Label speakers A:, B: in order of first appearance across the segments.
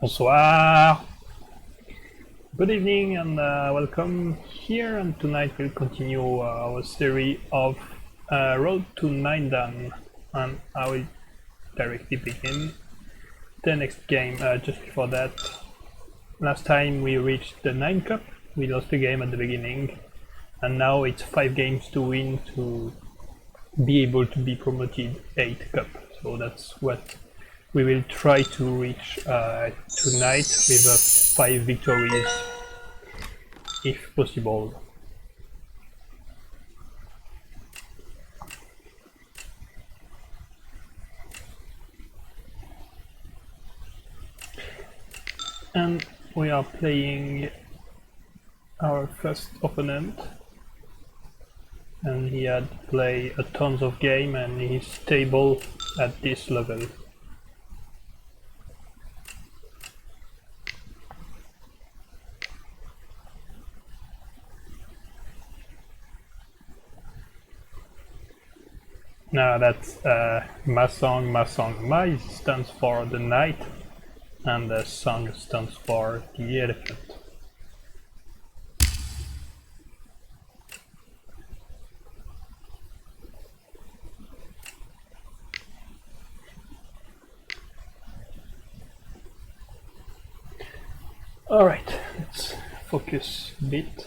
A: Bonsoir. Good evening and welcome here. And tonight we'll continue our series of Road to 9 Dan. And I will directly begin the next game. Just before that, last time we reached the 9 Cup. We lost the game at the beginning, and now it's 5 games to win to be able to be promoted 8 Cup. So that's what we will try to reach tonight with 5 victories if possible. And we are playing our first opponent, and he had played a tons of game and he's stable at this level. Now that's Masong. Mai stands for the knight, and the song stands for the elephant. Alright, let's focus a bit.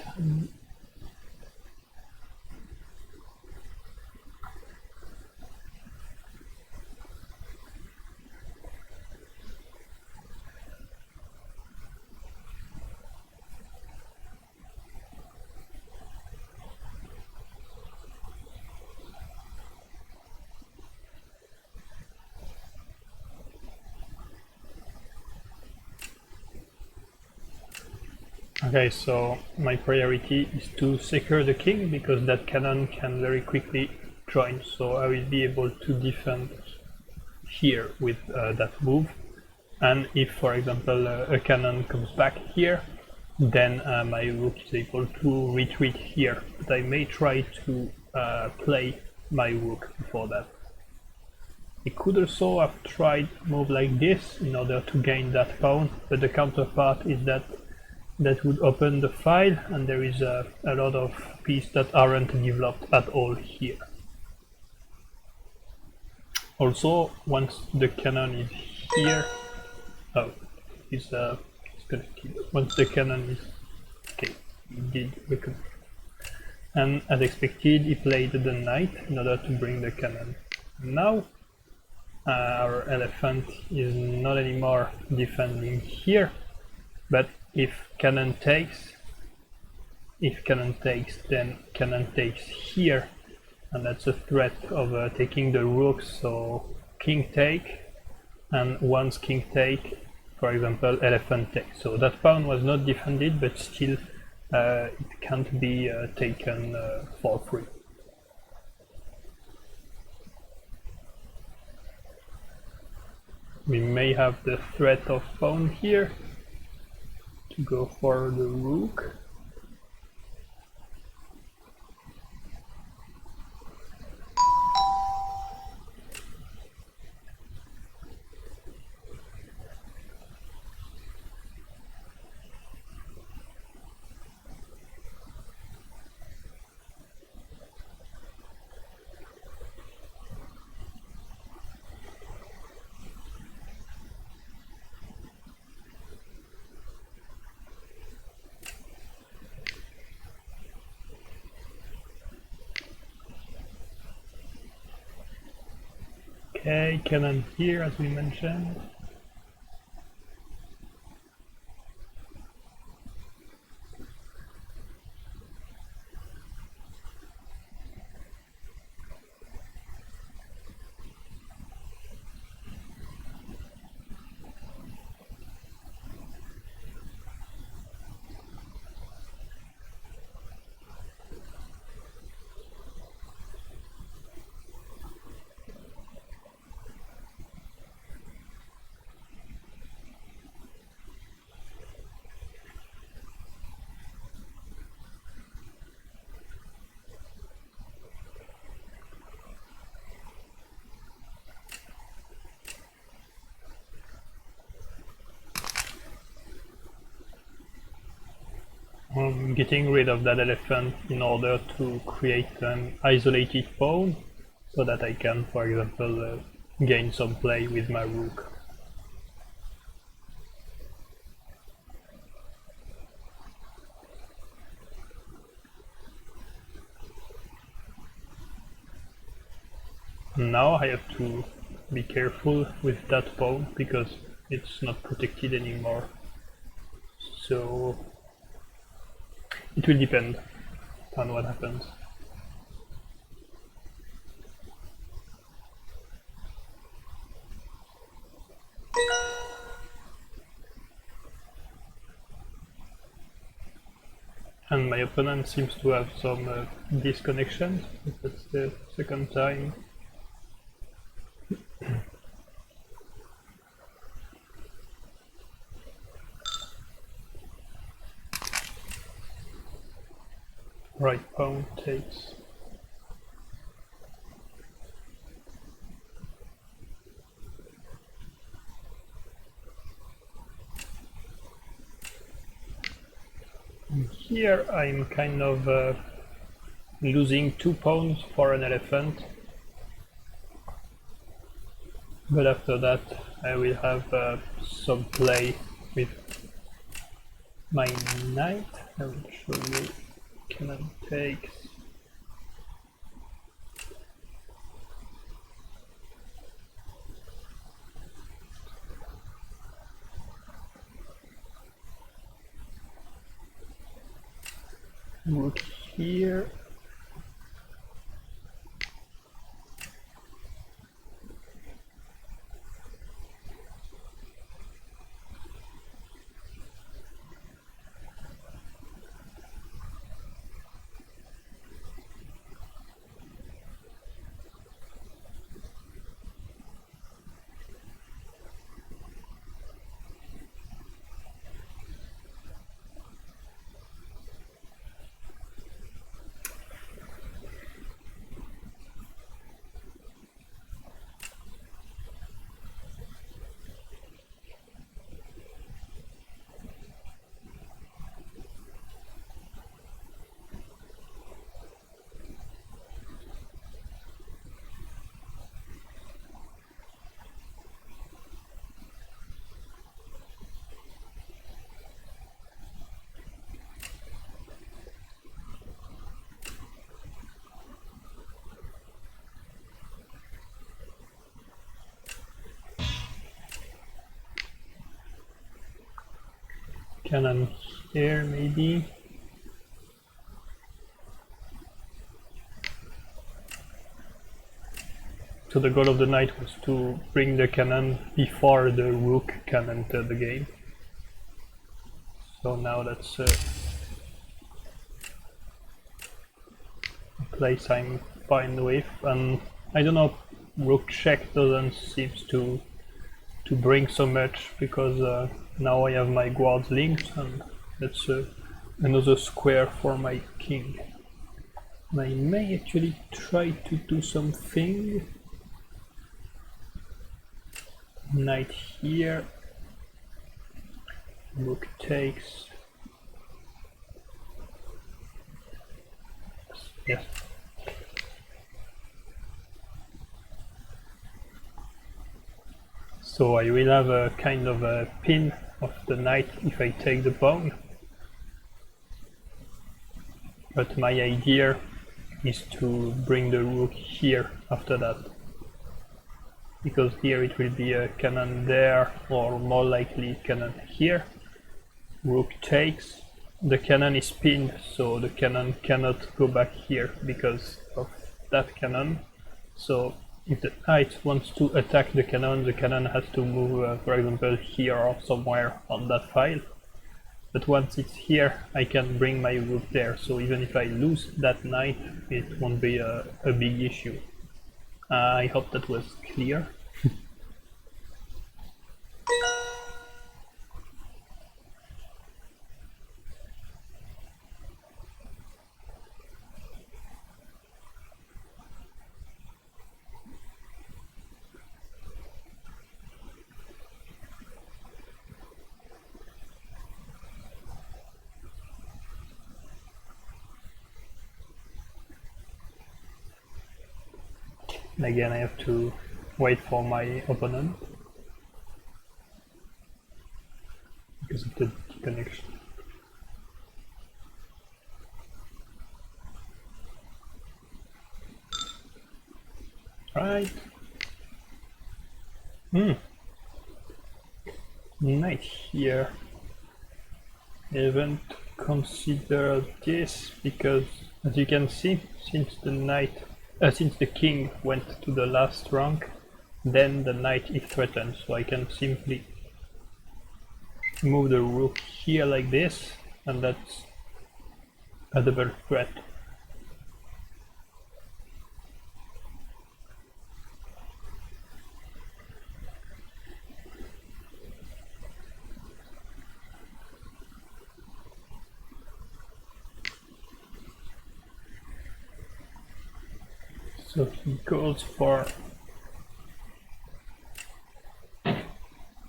A: Okay, so my priority is to secure the king because that cannon can very quickly join, so I will be able to defend here with that move. And if, for example, a cannon comes back here, then my rook is able to retreat here. But I may try to play my rook before that. I could also have tried move like this in order to gain that pawn, but the counterpart is that would open the file, and there is a lot of pieces that aren't developed at all here. Also, once the cannon is here, it's connected. Once the cannon is okay, he did reconnect. And as expected, he played the knight in order to bring the cannon. Now our elephant is not anymore defending here, but if cannon takes, then cannon takes here, and that's a threat of taking the rook. So king take, and once king take, for example, elephant takes. So that pawn was not defended, but still it can't be taken for free. We may have the threat of pawn here to go for the rook. Okay, cannon here as we mentioned. I'm getting rid of that elephant in order to create an isolated pawn so that I can, for example, gain some play with my rook. Now I have to be careful with that pawn because it's not protected anymore. So it will depend on what happens. And my opponent seems to have some disconnections. That's the second time. Right pawn takes. Here I'm kind of losing 2 pawns for an elephant, but after that I will have some play with my knight. I will show you. Cannon takes. Rook here. Cannon here maybe. So the goal of the knight was to bring the cannon before the rook can enter the game. So now that's a place I'm fine with, and I don't know, rook check doesn't seem to bring so much because now I have my guards linked and that's another square for my king. And I may actually try to do something. Knight here. Rook takes. Yes. So I will have a kind of a pin of the knight if I take the pawn. But my idea is to bring the rook here after that. Because here it will be a cannon there, or more likely cannon here. Rook takes. The cannon is pinned, so the cannon cannot go back here because of that cannon. So if the knight wants to attack the cannon has to move, for example, here or somewhere on that file. But once it's here, I can bring my rook there, so even if I lose that knight, it won't be a big issue. I hope that was clear. And again, I have to wait for my opponent because of the connection. Right. Knight here. I haven't considered this because, as you can see, since the king went to the last rank, then the knight is threatened. So I can simply move the rook here like this, and that's a double threat. So he goes for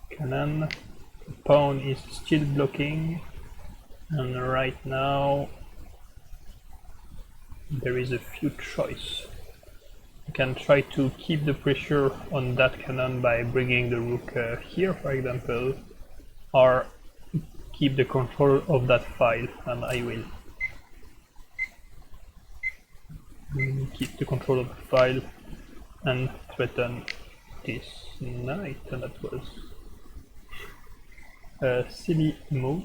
A: cannon. The pawn is still blocking, and right now there is a few choices. You can try to keep the pressure on that cannon by bringing the rook here, for example, or keep the control of that file, and I will keep the control of the file and threaten this knight, and that was a silly move.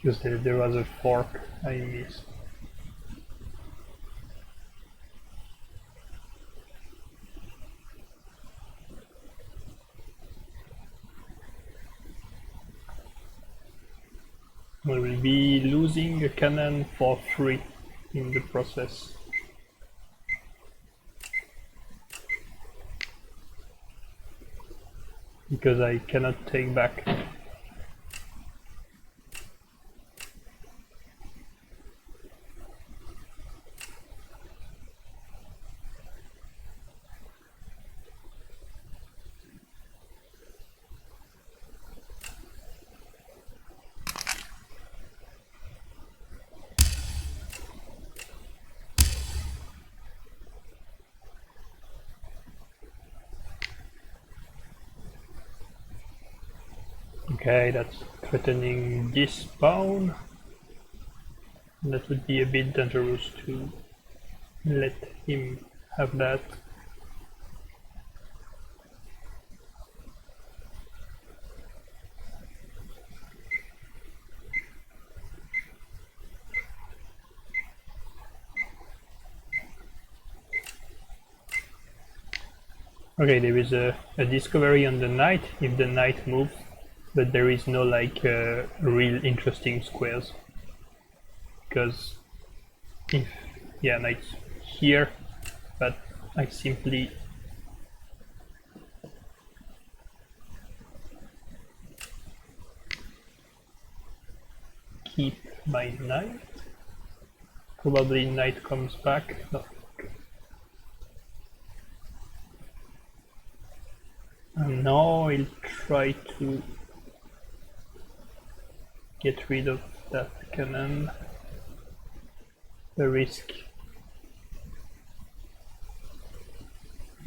A: Because there was a fork I missed. We will be losing a cannon for free in the process. Because I cannot take back. Okay, that's threatening this pawn. That would be a bit dangerous to let him have that. Okay, there is a discovery on the knight if the knight moves, but there is no like real interesting squares. Because if, yeah, knight's here, but I simply keep my knight. Probably knight comes back. No. And now I'll try to get rid of that cannon. The risk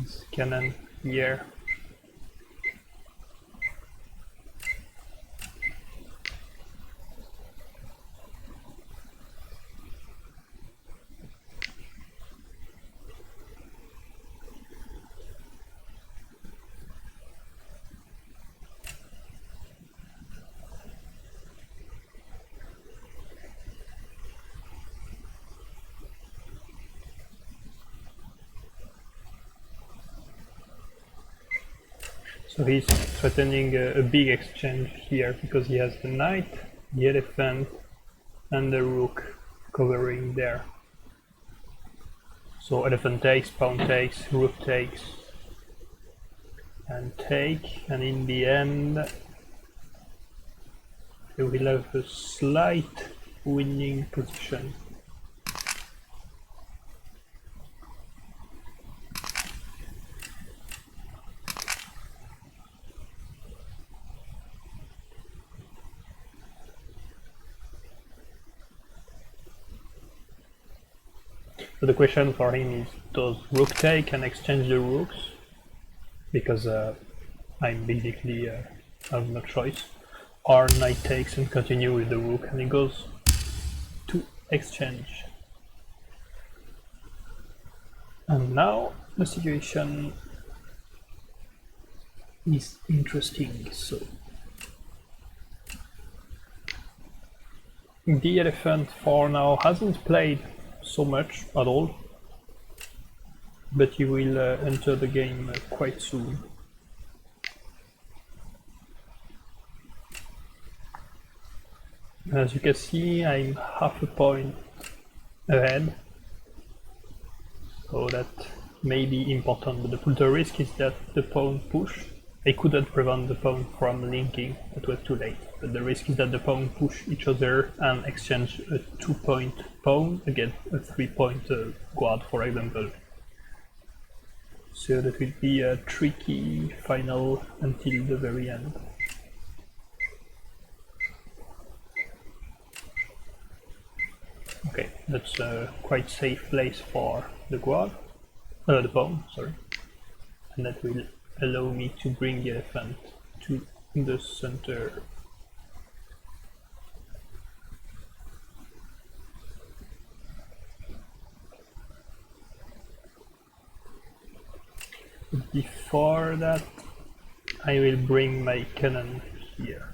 A: is cannon here. So he's threatening a big exchange here because he has the knight, the elephant, and the rook covering there. So elephant takes, pawn takes, rook takes, and take, and in the end we will have a slight winning position. So the question for him is, does rook take and exchange the rooks? Because I'm basically have no choice. Or knight takes and continue with the rook, and he goes to exchange. And now the situation is interesting. So the elephant for now hasn't played so much at all, but he will enter the game quite soon. As you can see, I'm half a point ahead, so that may be important, but the risk is that the pawn push. I couldn't prevent the pawn from linking, it was too late, but the risk is that the pawn push each other and exchange a 2-point pawn against a 3-point guard, for example. So that will be a tricky final until the very end. Okay, that's a quite safe place for the guard, the pawn, sorry, and that will allow me to bring the elephant to the center. Before that, I will bring my cannon here.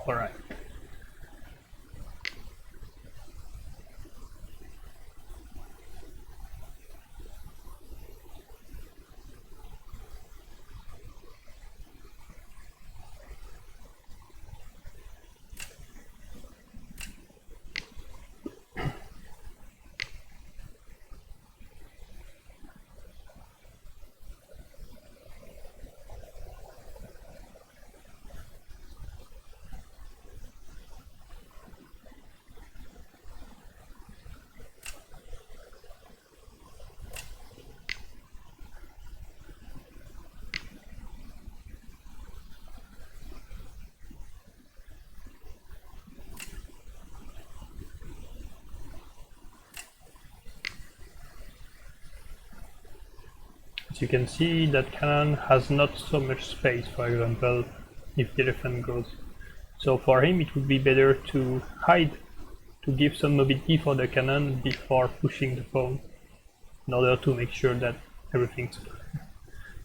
A: All right. As you can see, that cannon has not so much space, for example, if the elephant goes. So for him it would be better to hide, to give some mobility for the cannon before pushing the pawn, in order to make sure that everything's clear.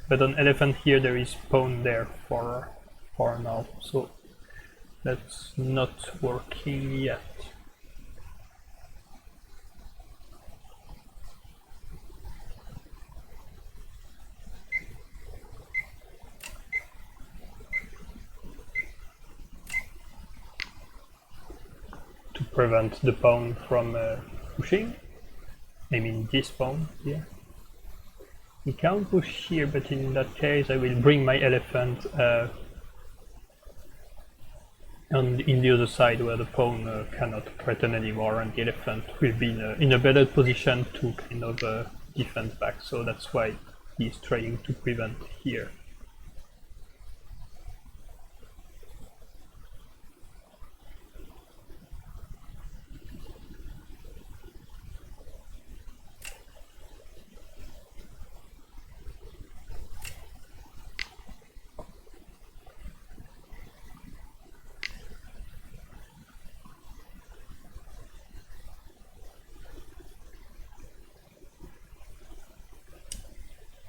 A: But on elephant here there is pawn there for now, so that's not working yet. To prevent the pawn from pushing, I mean this pawn here. He can't push here, but in that case I will bring my elephant in the other side where the pawn cannot threaten anymore, and the elephant will be in a better position to kind of defend back, so that's why he's trying to prevent here.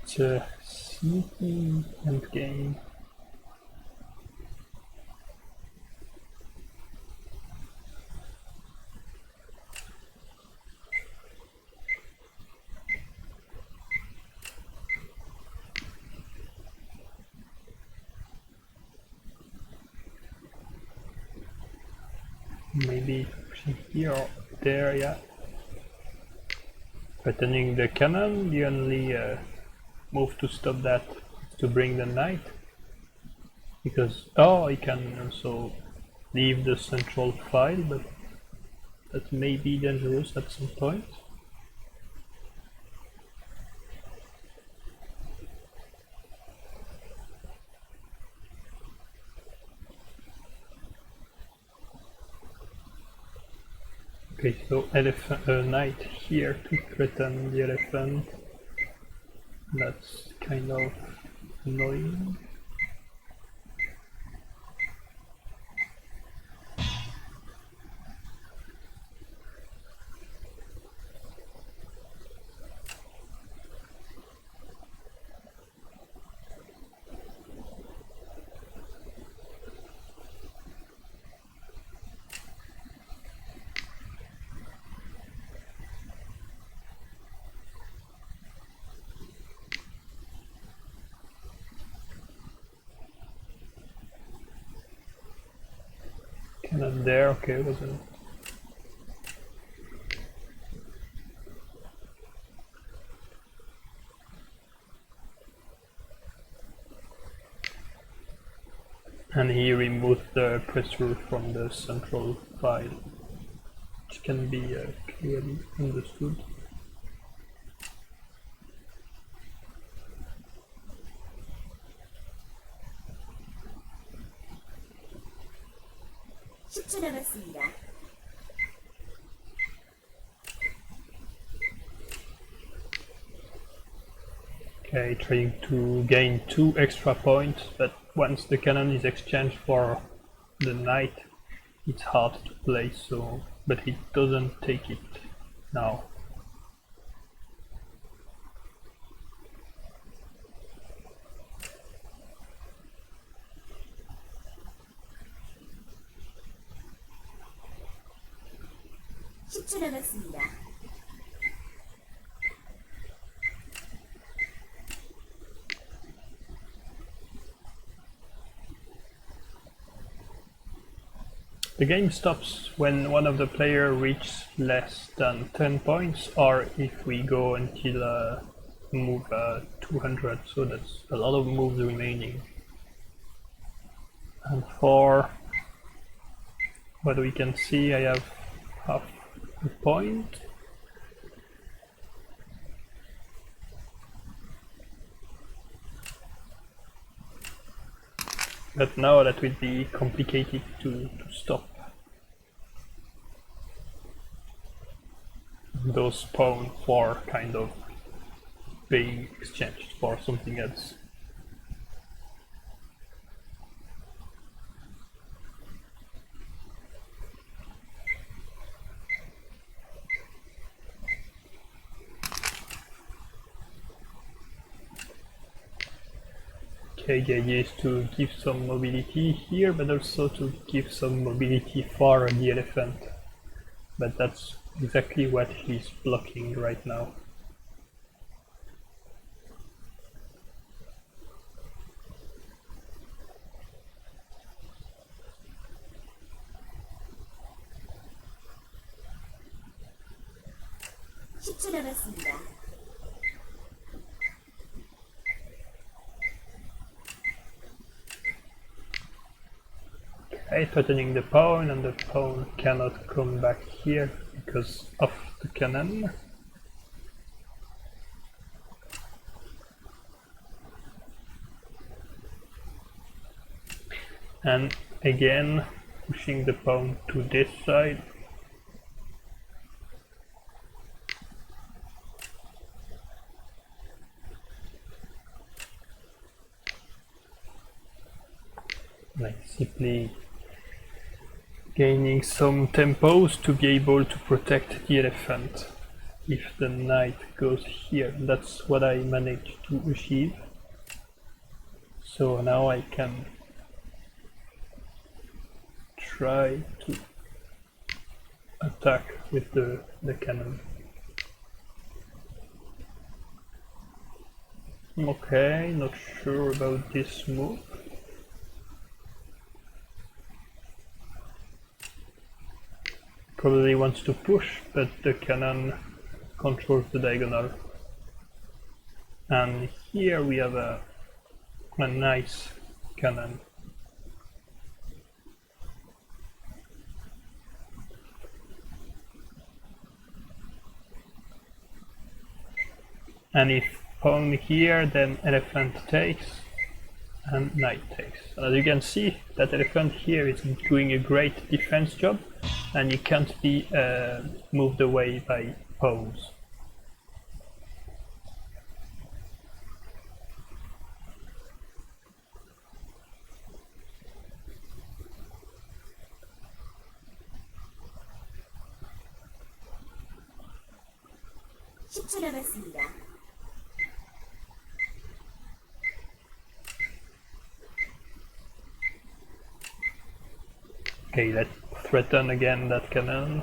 A: It's a sneaky endgame. maybe pushing here or there, yeah. Threatening the cannon, the only move to stop that is to bring the knight. Because, oh, he can also leave the central file, but that may be dangerous at some point. Okay, so knight here to threaten the elephant. That's kind of annoying. Cannon there, okay, wasn't. And he removed the pressure from the central file, which can be clearly understood. Okay, trying to gain 2 extra points, but once the cannon is exchanged for the knight, it's hard to play, so but he doesn't take it now. The game stops when one of the players reaches less than 10 points, or if we go until move 200, so that's a lot of moves remaining. And for what we can see, I have half a point. But now that will be complicated to stop. Those pawns for kind of being exchanged for something else. Okay, the idea is to give some mobility here, but also to give some mobility for the elephant. But that's exactly what he's blocking right now. Okay, threatening the pawn, and the pawn cannot come back here because of the cannon. And again, pushing the pawn to this side. Like simply gaining some tempos to be able to protect the elephant. If the knight goes here, that's what I managed to achieve. So now I can try to attack with the cannon. Okay, not sure about this move. probably wants to push, but the cannon controls the diagonal. And here we have a nice cannon. And if pawn here, then elephant takes and knight takes. As you can see, that elephant here is doing a great defense job, and you can't be moved away by pawns. Okay, let's threaten again that cannon.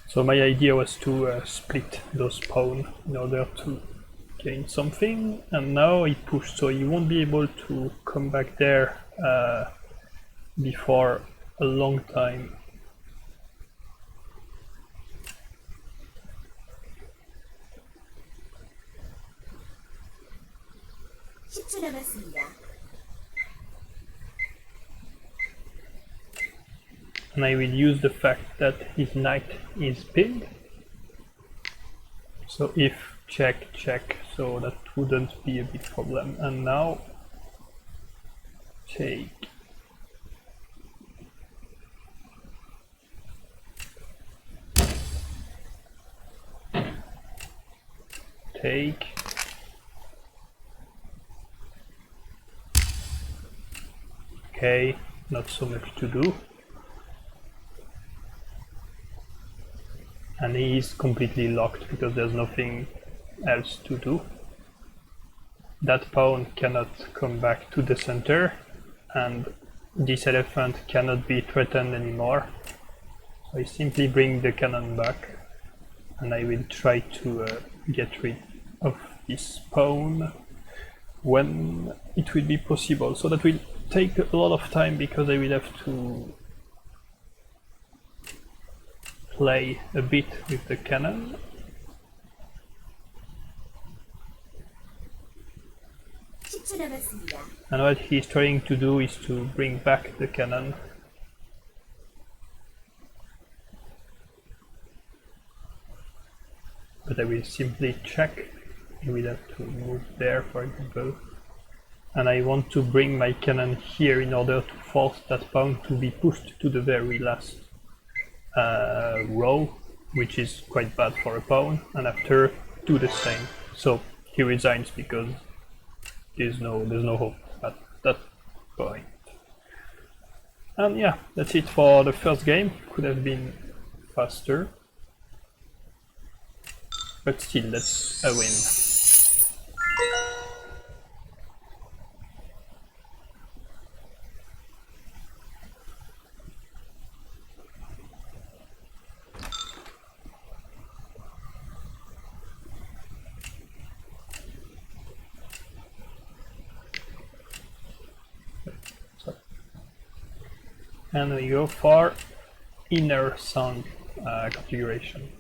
A: So my idea was to split those pawns in order to gain something, and now he pushed, so he won't be able to come back there before a long time. And I will use the fact that his knight is pinned. So if check, check, so that wouldn't be a big problem. And now take. Take. Okay, not so much to do. And he is completely locked because there's nothing else to do. That pawn cannot come back to the center, and this elephant cannot be threatened anymore. So I simply bring the cannon back, and I will try to get rid of this pawn when it will be possible. So that will take a lot of time because I will have to play a bit with the cannon. And what he's trying to do is to bring back the cannon. But I will simply check. I will have to move there, for example. And I want to bring my cannon here in order to force that pawn to be pushed to the very last row, which is quite bad for a pawn, and after do the same. So he resigns because there's no hope at that point. And yeah, that's it for the first game. Could have been faster, but still that's a win. And we go for inner song configuration.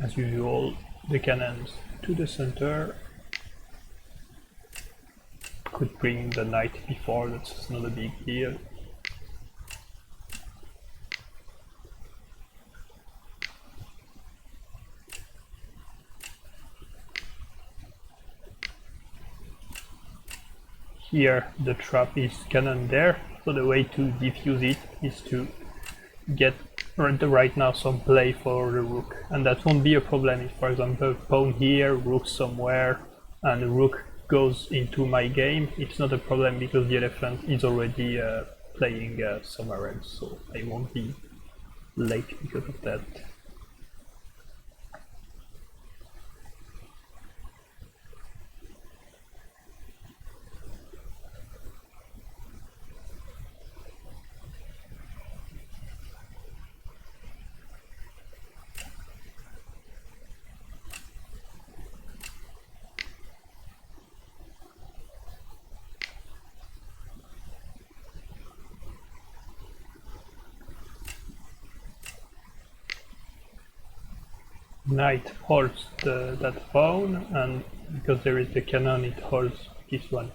A: As usual, the cannons to the center. Could bring the knight before, that's not a big deal. Here the trap is cannon there, so the way to defuse it is to get right now some play for the rook, and that won't be a problem if, for example, pawn here, rook somewhere, and the rook goes into my game, it's not a problem because the elephant is already playing somewhere else, so I won't be late because of that. Knight holds that pawn, and because there is the cannon, it holds this one.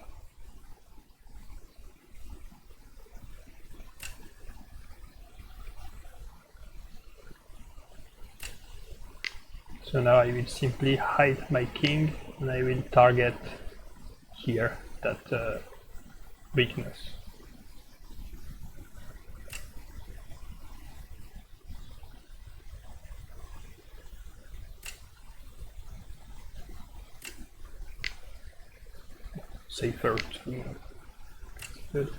A: So now I will simply hide my king, and I will target here that weakness. Safer to good.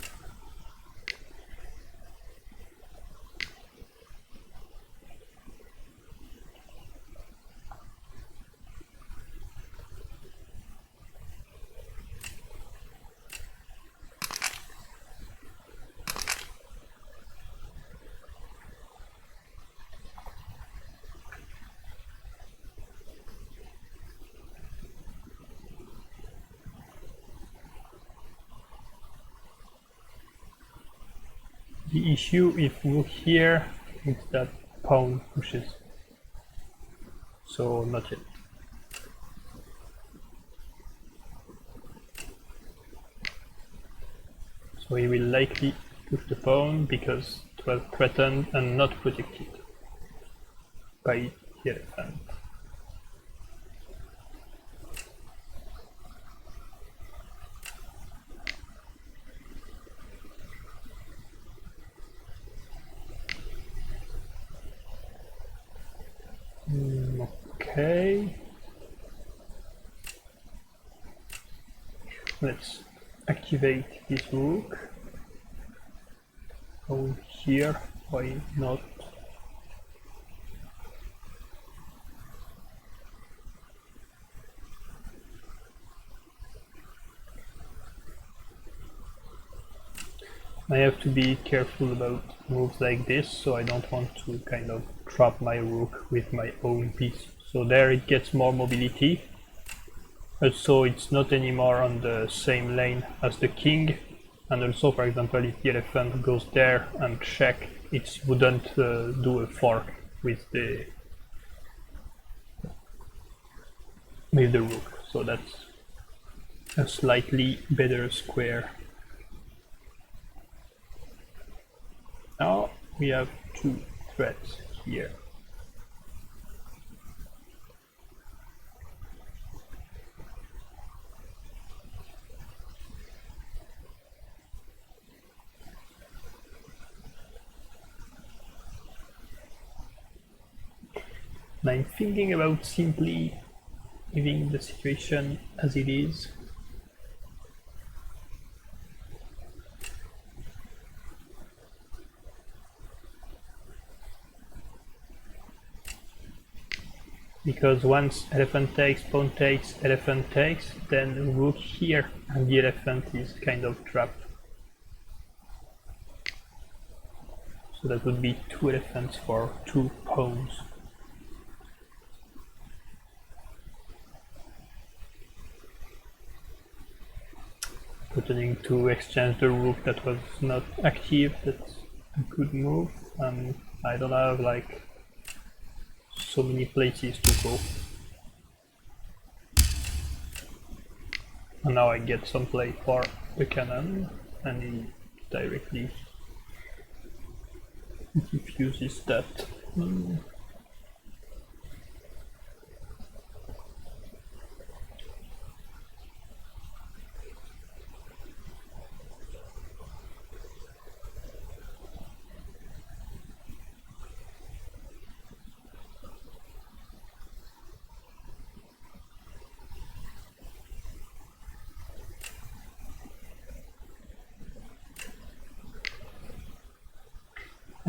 A: The issue if rook here is that pawn pushes. So not yet. So he will likely push the pawn because it was threatened and not protected by the elephant. Okay. Let's activate this rook. Oh, here, why not? I have to be careful about moves like this, so I don't want to kind of trap my rook with my own piece. So there it gets more mobility. Also, it's not anymore on the same lane as the king. And also, for example, if the elephant goes there and check, it wouldn't do a fork with the rook. So that's a slightly better square. Now we have two threats here. And I'm thinking about simply leaving the situation as it is. Because once elephant takes, pawn takes, elephant takes, then rook here and the elephant is kind of trapped. So that would be two elephants for two pawns. Threatening to exchange the rook that was not active, that's a good move, and I don't have like so many places to go. And now I get some play for the cannon, and he directly diffuses that.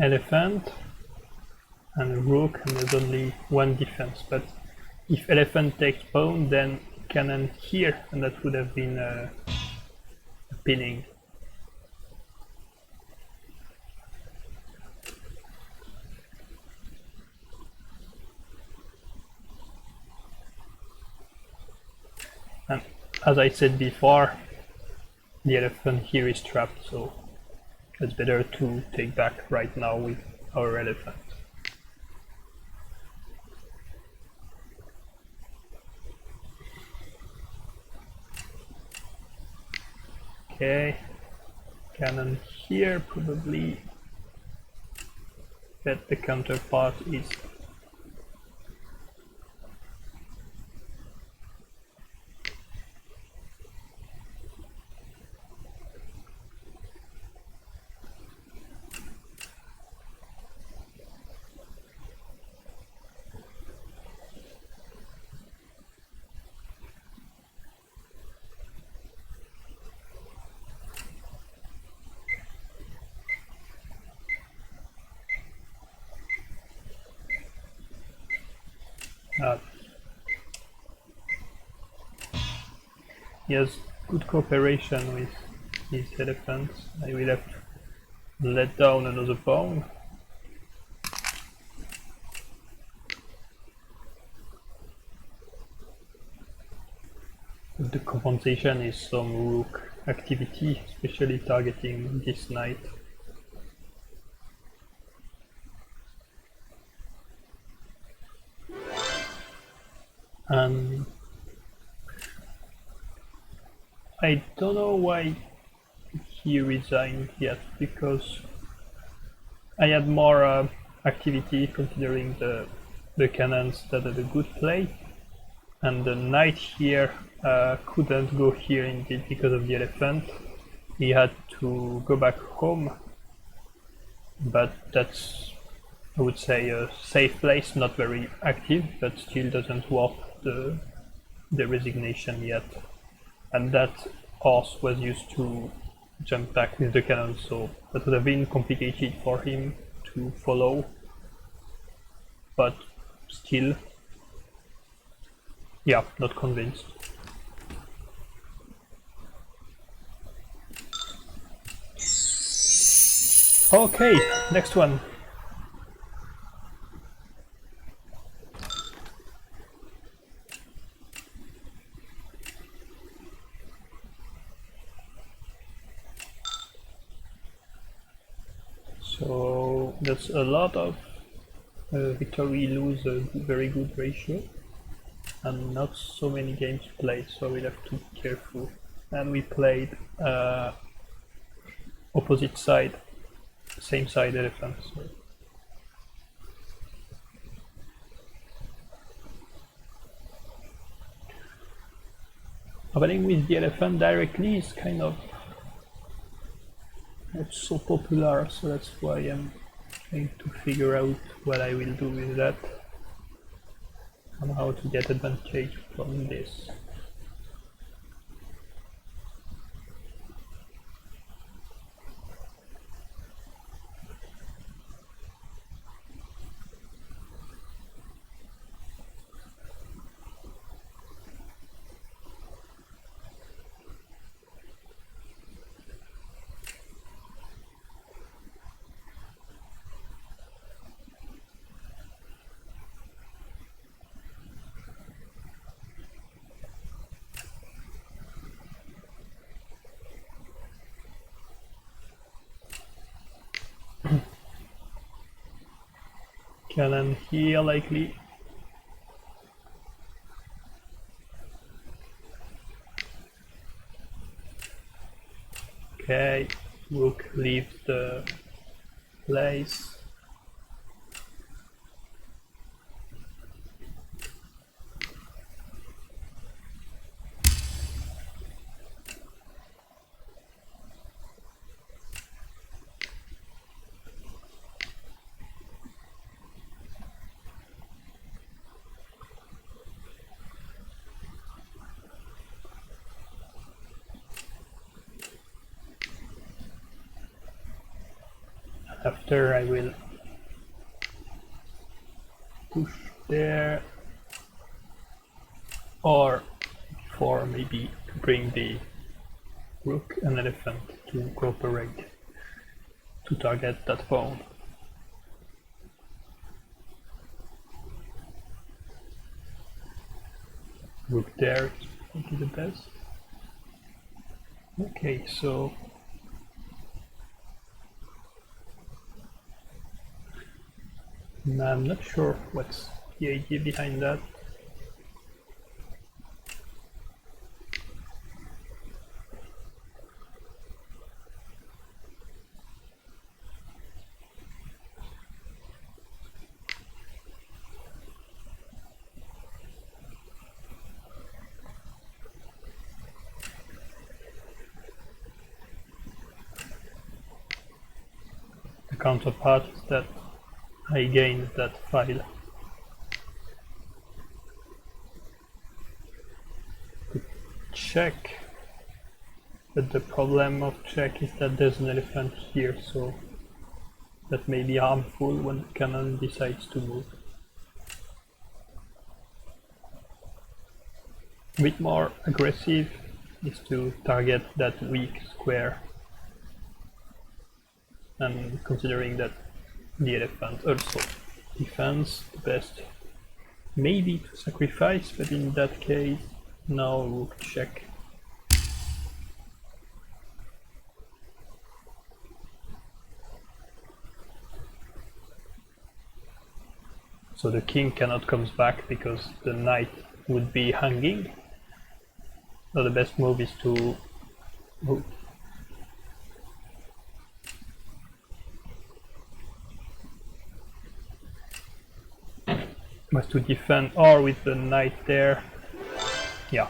A: elephant and rook, and there's only one defense. But if elephant takes pawn, then cannon here, and that would have been a pinning. And as I said before, the elephant here is trapped, so it's better to take back right now with our elephant. Okay, cannon here, probably that the counterpart is he has good cooperation with his elephants. I will have to let down another pawn. The compensation is some rook activity, especially targeting this knight. And I don't know why he resigned yet, because I had more activity considering the cannons that had a good play, and the knight here couldn't go here indeed because of the elephant. He had to go back home, but that's, I would say, a safe place, not very active, but still doesn't worth the resignation yet. And that horse was used to jump back with the cannon, so that would have been complicated for him to follow, but still, yeah, not convinced. Okay, next one. So that's a lot of victory-lose, a very good ratio, and not so many games played, so we'll have to be careful. And we played opposite side, same side elephant. So. Opening with the elephant directly is kind of not so popular, so that's why I'm trying to figure out what I will do with that and how to get advantage from this. Cannon here likely. Okay, rook leaves the place. After I will push there, or before maybe to bring the rook and elephant to cooperate to target that pawn. Rook there is maybe the best. Okay, so I'm not sure what's the idea behind that. The counterpart is that I gained that file. Check, but the problem of check is that there's an elephant here, so that may be harmful when the cannon decides to move. A bit more aggressive is to target that weak square, and considering that the elephant also defends, the best maybe to sacrifice, but in that case now rook check. So the king cannot come back because the knight would be hanging. So the best move is to defend, or with the knight there. Yeah.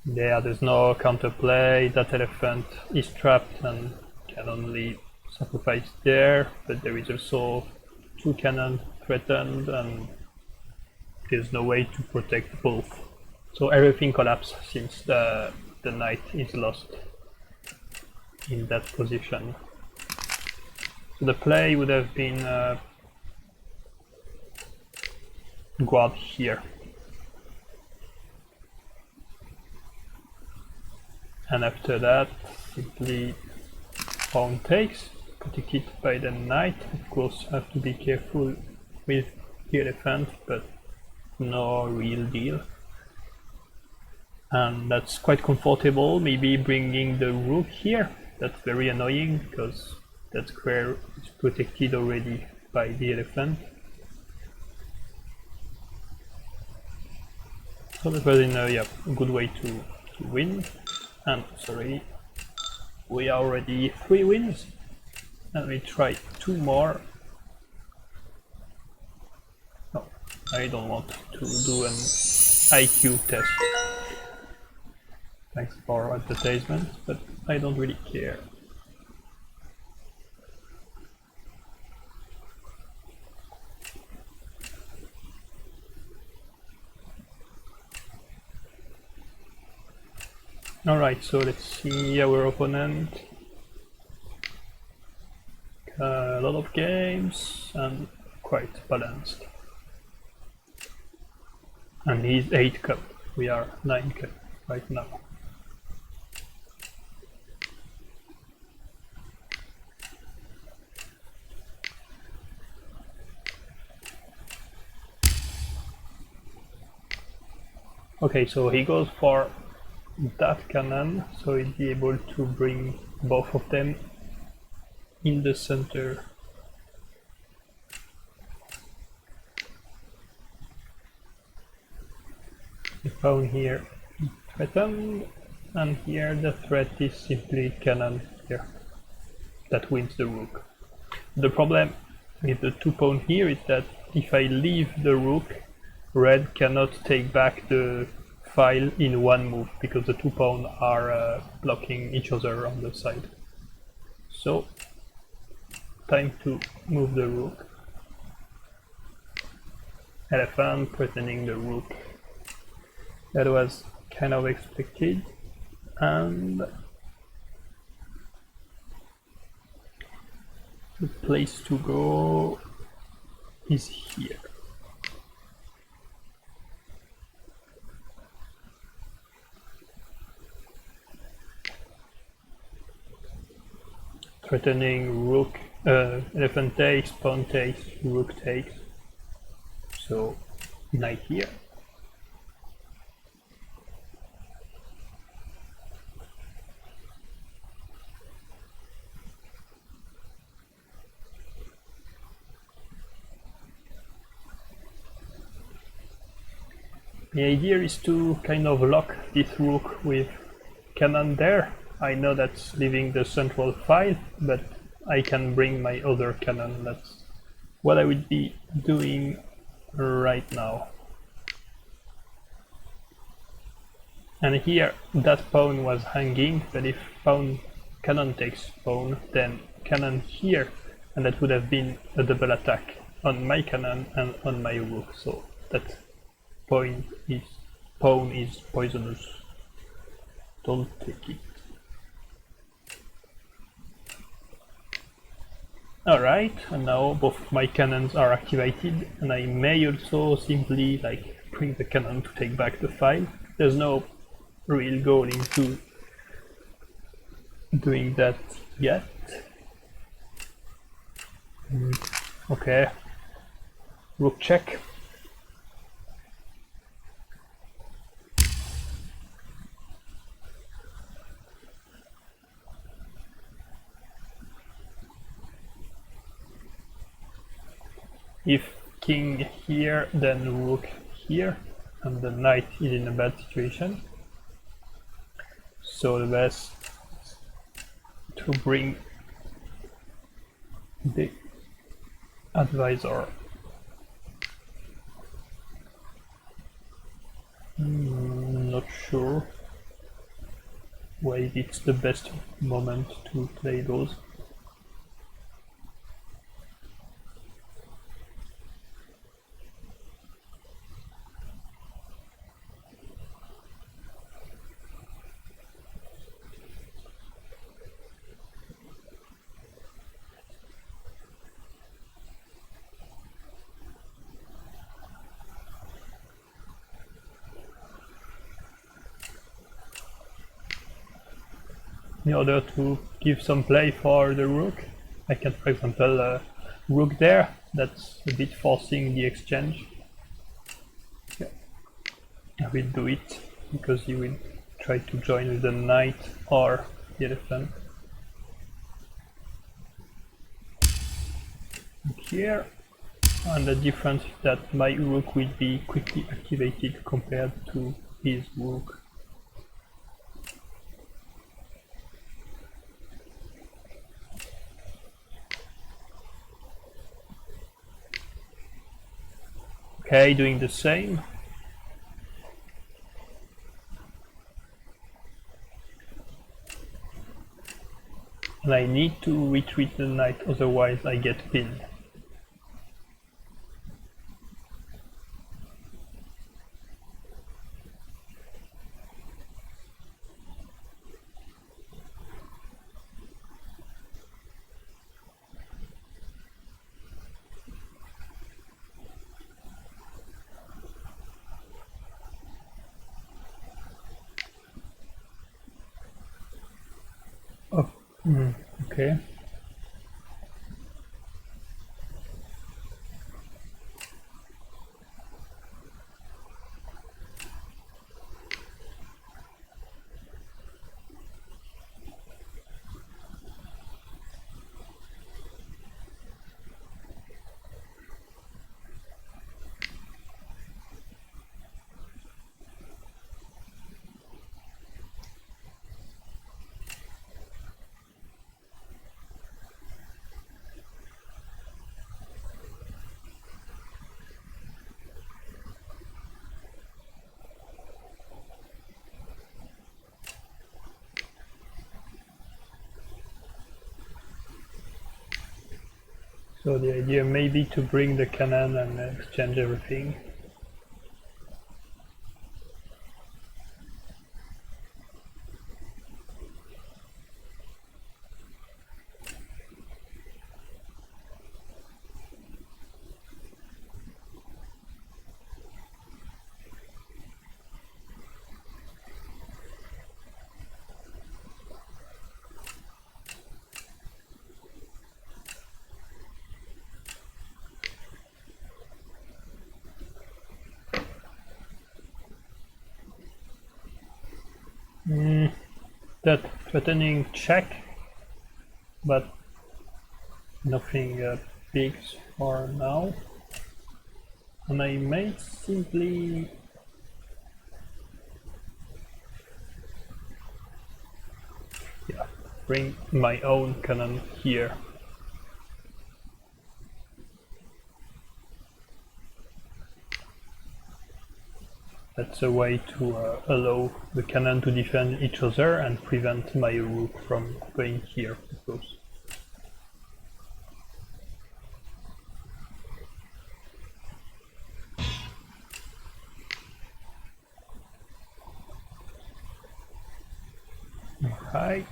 A: There's no counterplay. That elephant is trapped and can only sacrifice there, but there is also two cannons threatened and there's no way to protect both. So everything collapses since the knight is lost in that position. So the play would have been guard here. And after that, simply pawn takes, protected by the knight. Of course, have to be careful with the elephant, but no real deal. And that's quite comfortable, maybe bringing the rook here. That's very annoying because that square is protected already by the elephant. So that was a good way to win. And sorry, we are already 3 wins. And we try 2 more. No, I don't want to do an IQ test. Thanks for advertisement, but I don't really care. Alright, so let's see our opponent. A lot of games and quite balanced. And he's 8 cup, we are 9 cup right now. Okay, so he goes for that cannon, so he'll be able to bring both of them in the center. The pawn here is threatened, and here the threat is simply cannon here. That wins the rook. The problem with the 2 pawn here is that if I leave the rook, red cannot take back the file in one move because the 2 pawns are blocking each other on the side. So, time to move the rook. Elephant threatening the rook. That was kind of expected, and The place to go is here. Threatening rook, elephant takes, pawn takes, rook takes. So knight here. The idea is to kind of lock this rook with cannon there. I know that's leaving the central file, but I can bring my other cannon. That's what I would be doing right now. And here that pawn was hanging, but if cannon takes pawn, then cannon here, and that would have been a double attack on my cannon and on my rook. So that pawn is poisonous. Don't take it. Alright, and now both my cannons are activated, and I may also simply bring the cannon to take back the file. There's no real goal into doing that yet. Okay, rook check. If king here, then rook here, and the knight is in a bad situation. So the best to bring the advisor. Not sure why it's the best moment to play those. In order to give some play for the rook, I can, for example, rook there. That's a bit forcing the exchange. Yeah. I will do it because he will try to join with the knight or the elephant. Here, and the difference is that my rook will be quickly activated compared to his rook. Okay, doing the same. And I need to retreat the knight, otherwise I get pinned. Oh, okay. So the idea may be to bring the cannon and exchange everything. that threatening check, but nothing big for now. And I may simply bring my own cannon here. That's a way to allow the cannon to defend each other and prevent my rook from going here, I suppose. Alright.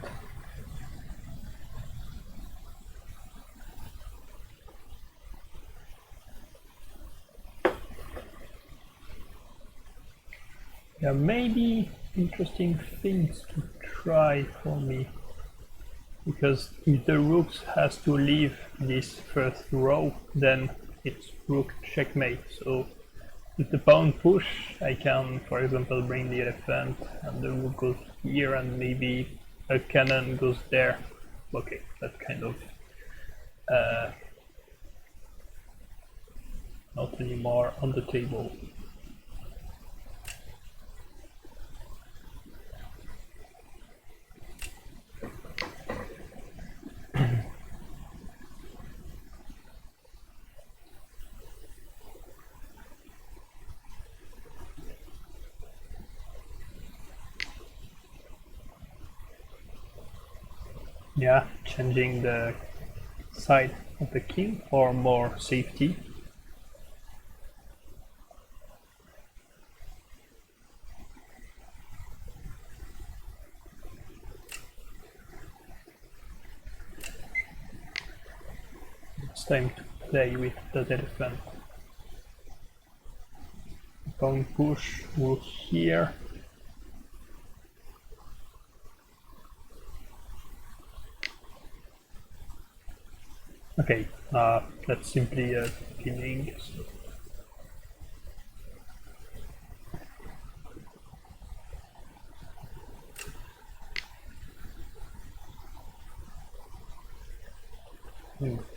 A: There may be interesting things to try for me, because if the rook has to leave this first row, then it's rook checkmate. So with the pawn push, I can, for example, bring the elephant and the rook goes here and maybe a cannon goes there. Okay, that's kind of not anymore on the table. Yeah, changing the side of the king for more safety. It's time to play with that elephant. Pawn push, rook here. Okay, that's simply a killing. So.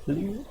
A: Flee.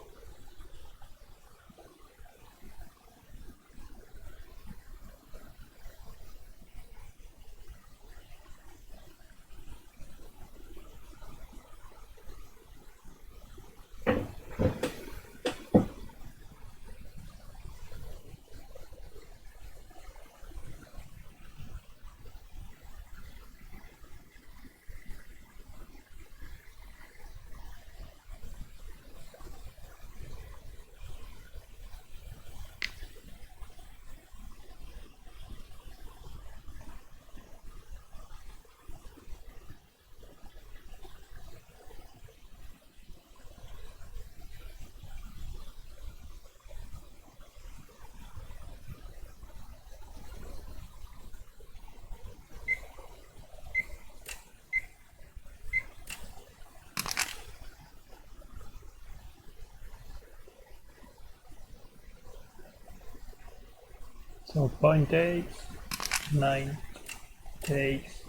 A: So pawn takes, knight takes,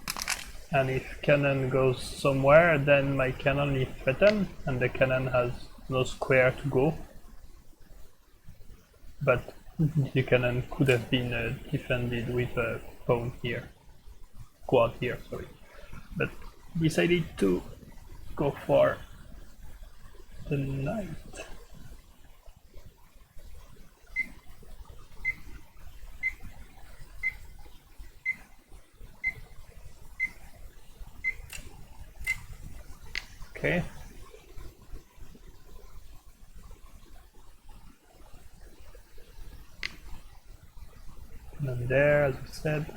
A: and if cannon goes somewhere, then my cannon is threatened, and the cannon has no square to go. But the cannon could have been defended with a pawn here, quad here, sorry. But decided to go for the knight. Okay. And there, as I said.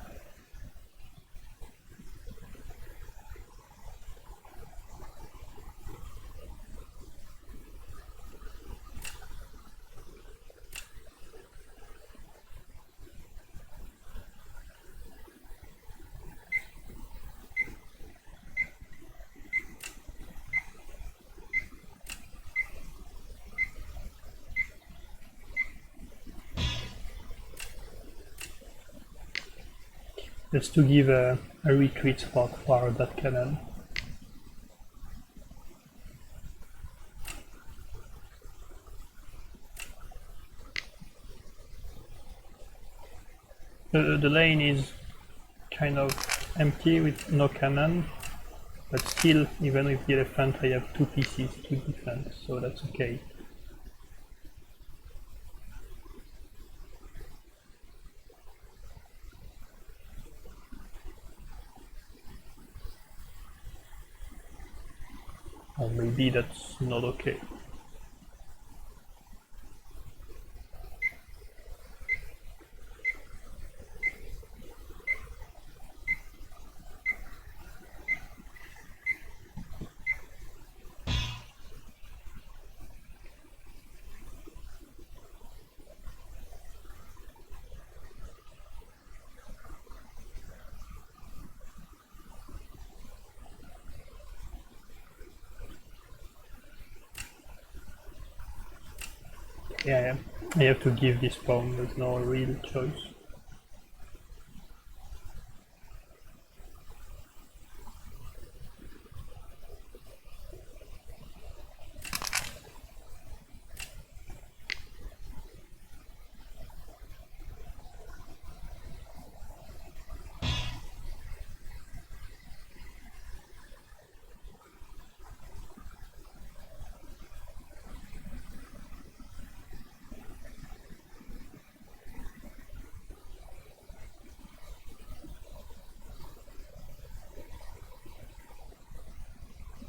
A: Just to give a retreat spot for that cannon. The lane is kind of empty with no cannon, but still, even with the elephant, I have 2 pieces to defend, so that's okay. Or maybe that's not okay. Yeah, I have to give this pawn, there's no real choice.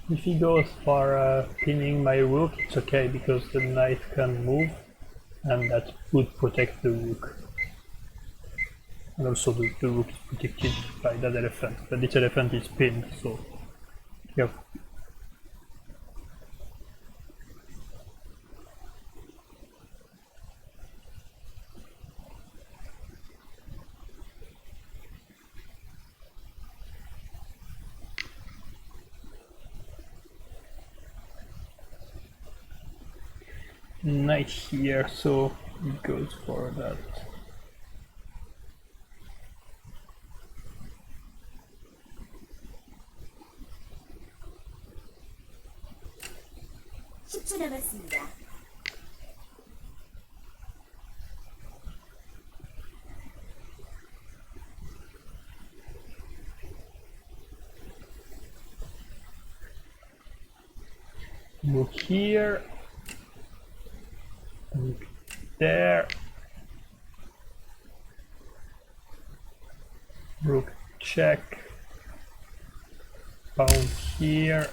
A: If he goes for pinning my rook, it's okay because the knight can move and that would protect the rook. And also the rook is protected by that elephant, but this elephant is pinned, so yeah. Knight here, so it goes for that. Rook here, rook there, rook check, pawn here,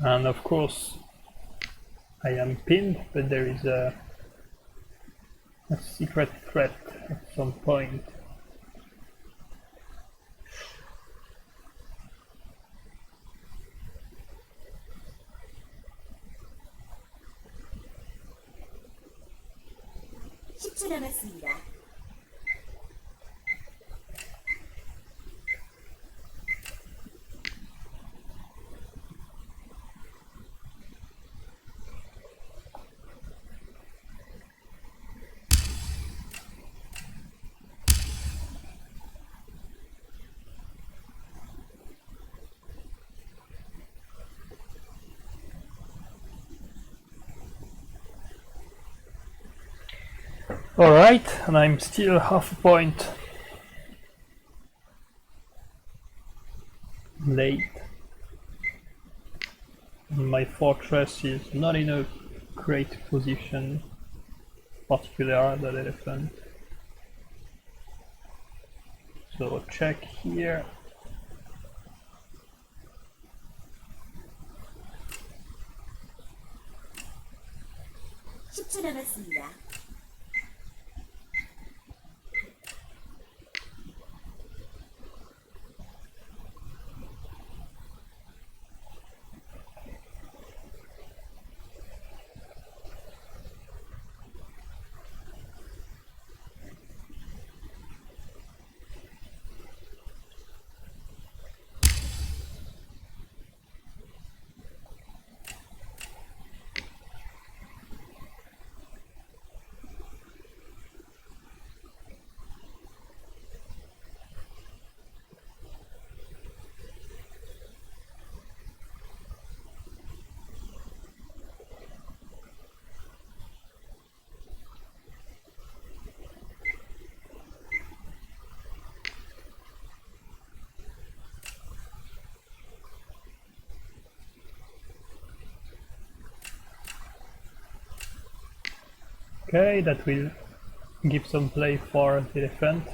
A: and of course I am pinned, but there is a secret threat at some point. Alright, and I'm still half a point late. My fortress is not in a great position, particularly that elephant. So check here. Okay, that will give some play for the elephant.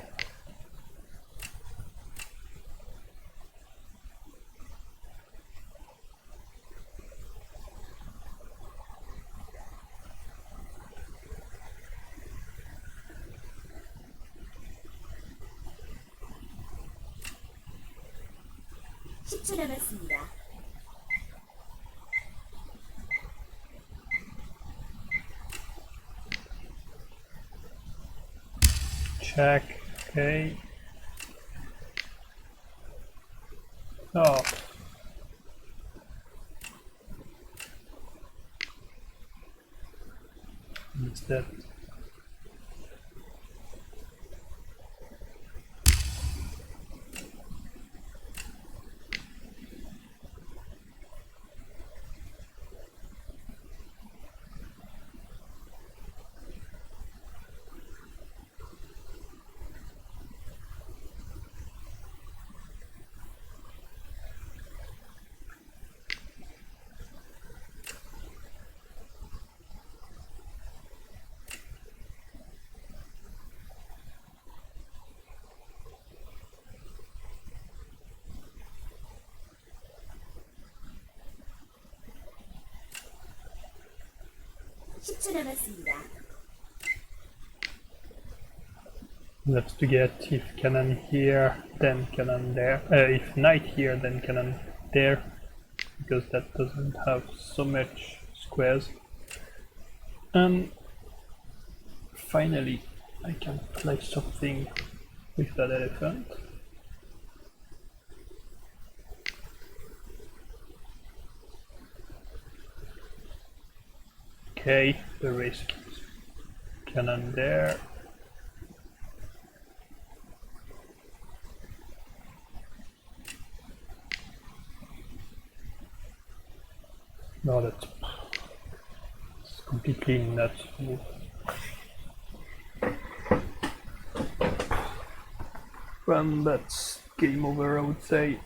A: Check, okay. Oh. What's that? That's to get if cannon here, then cannon there. If knight here, then cannon there, because that doesn't have so much squares. And finally, I can play something with that elephant. Okay, the risk is cannon there. No, that's completely nuts move. And that's game over, I would say.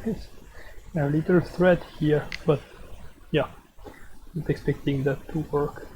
A: There's a little threat here, but yeah, not expecting that to work.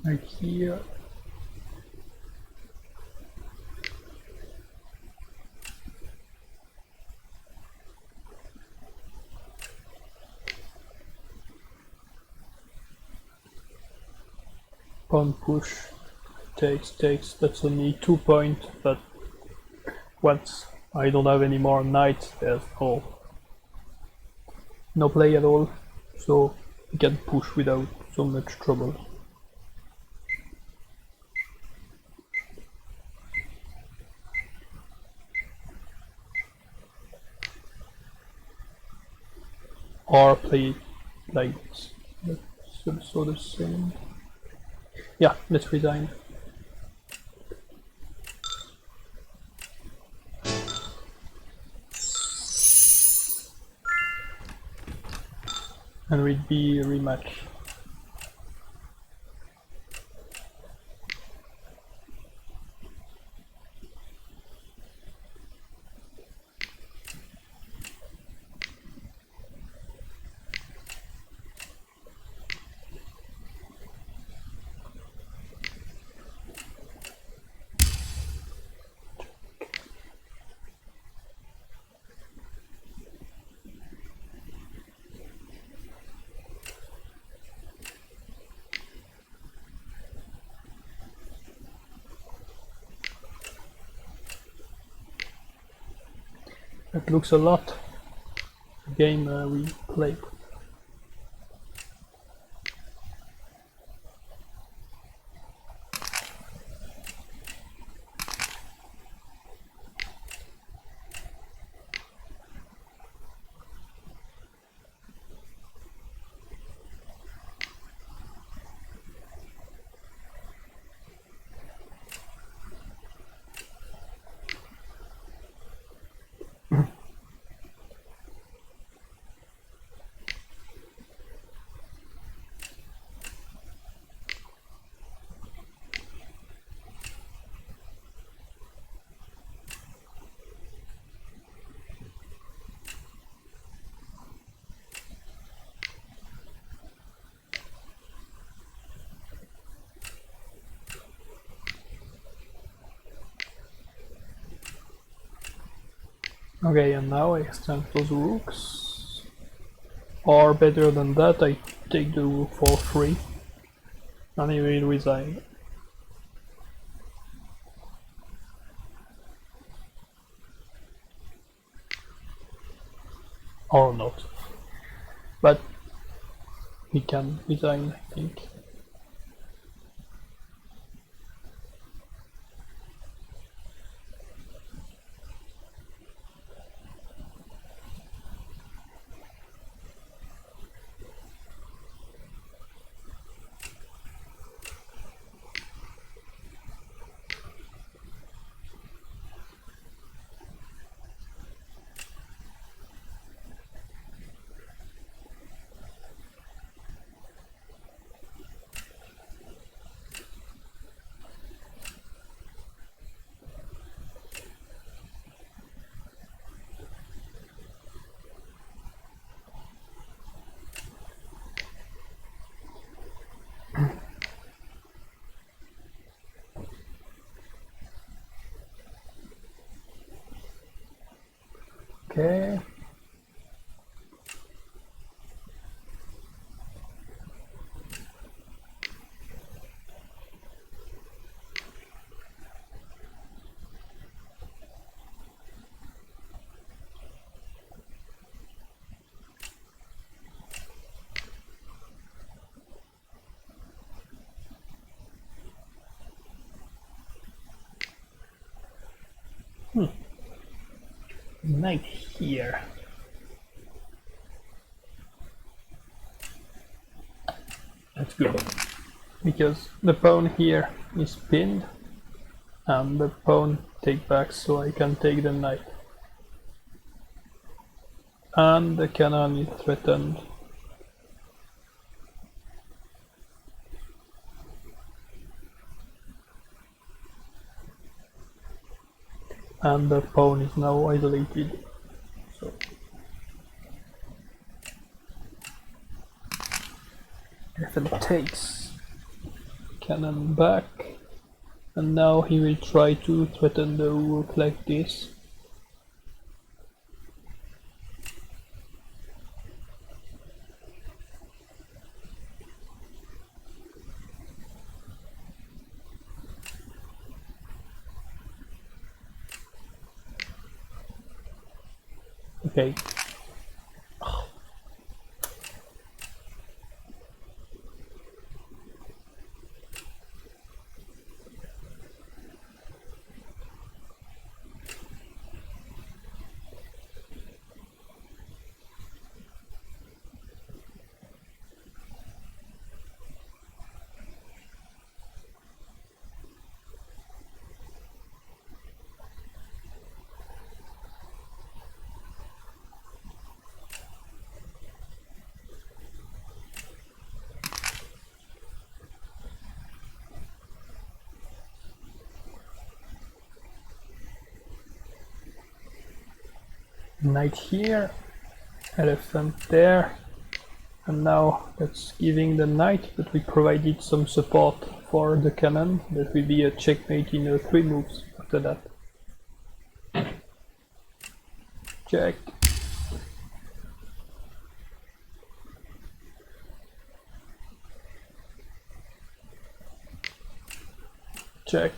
A: right here. Pawn push takes, that's only 2 points, but once I don't have any more knights, there's no play at all, so you can push without so much trouble. Or play it like this. That's also the same. Yeah, let's resign. And we'd be a rematch. That looks a lot the game we played. Okay, and now I extend those rooks. Or better than that, I take the rook for free. And I will resign. Or not. But he can resign, I think. Okay. Knight here. That's good. Because the pawn here is pinned and the pawn take back, so I can take the knight. And the cannon is threatened. And the pawn is now isolated. So F takes. cannon back, and now he will try to threaten the rook like this. Okay. Knight here, elephant there, and now that's giving the knight, but we provided some support for the cannon. That will be a checkmate in 3 moves after that. Check. Check.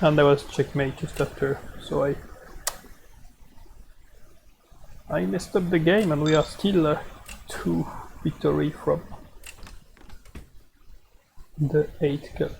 A: And there was checkmate just after, so I messed up the game, and we are still 2 victory from the 8th cup.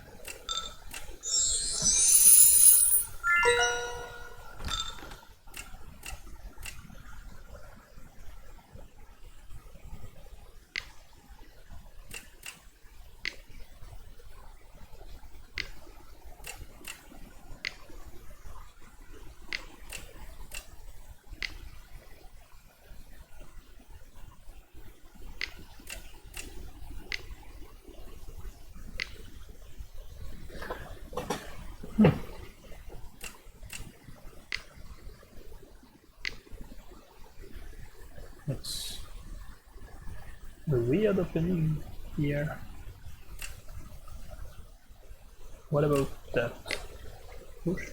A: It's a weird opening here. What about that? Push?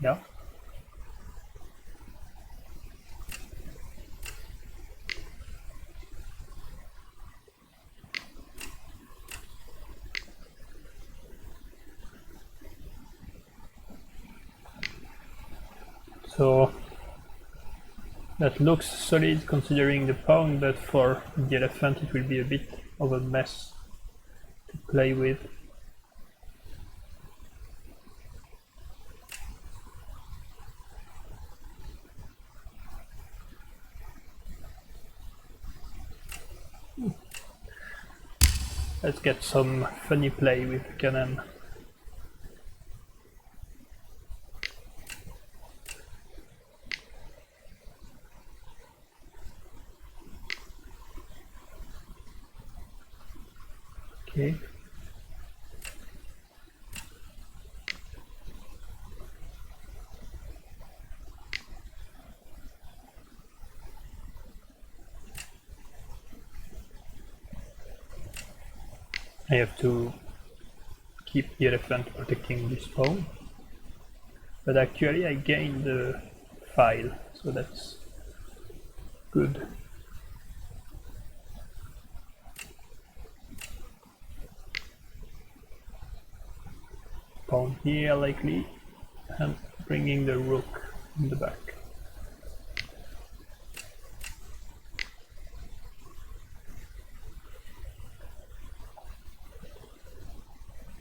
A: Yeah. So that looks solid considering the pawn, but for the elephant it will be a bit of a mess to play with. Let's get some funny play with the cannon. Okay. I have to keep the elephant protecting this pawn, but actually I gained the file, so that's good. Pawn here likely, and bringing the rook in the back.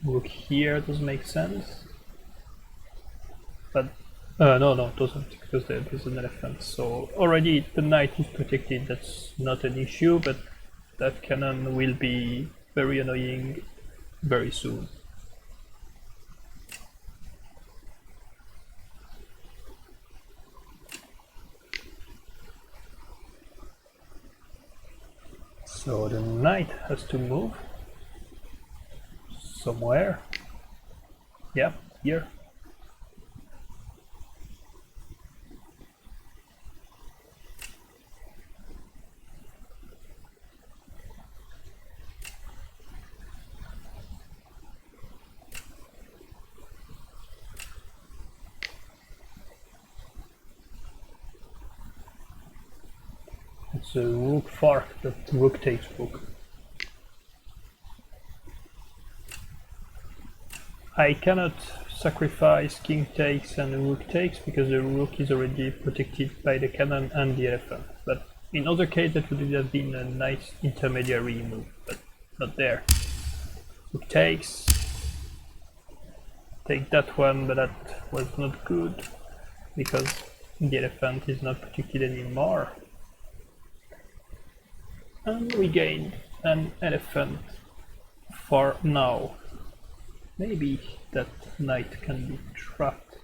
A: Rook here doesn't make sense, but no, it doesn't, because there's an elephant. So already the knight is protected, that's not an issue, but that cannon will be very annoying very soon. So the knight has to move. somewhere. Yeah, here. It's a rook fork, but rook takes rook. I cannot sacrifice king takes and rook takes because the rook is already protected by the cannon and the elephant. But in other case that would have been a nice intermediary move, but not there. Rook takes. Take that one, but that was not good because the elephant is not protected anymore. And we gained an elephant for now. Maybe that knight can be trapped.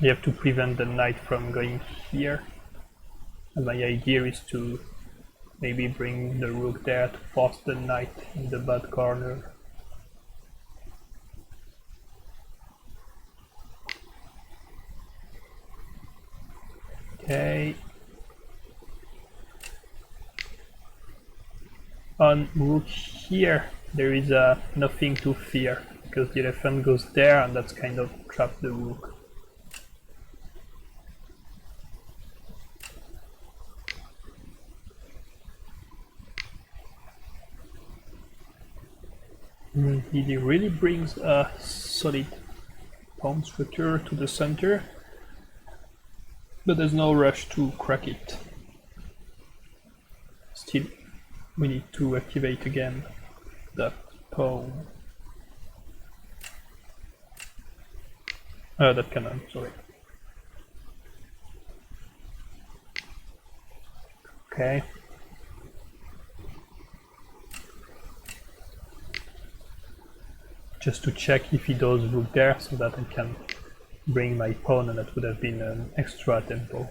A: You have to prevent the knight from going here. And my idea is to maybe bring the rook there to force the knight in the bad corner. Okay. On rook here, there is nothing to fear because the elephant goes there and that's kind of trap the rook. He really brings a solid pawn structure to the center, but there's no rush to crack it. Still, we need to activate again that pawn. That cannon, sorry. Okay. Just to check if he does rook there so that I can bring my pawn, and that would have been an extra tempo.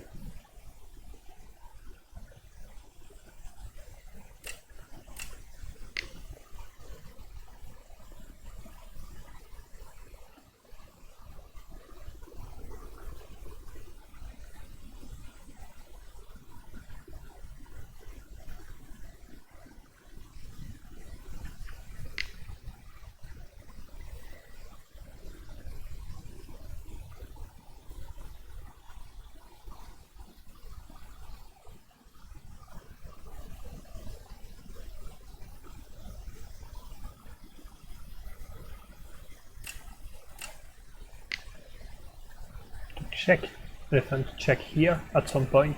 A: Check, elephant check here at some point,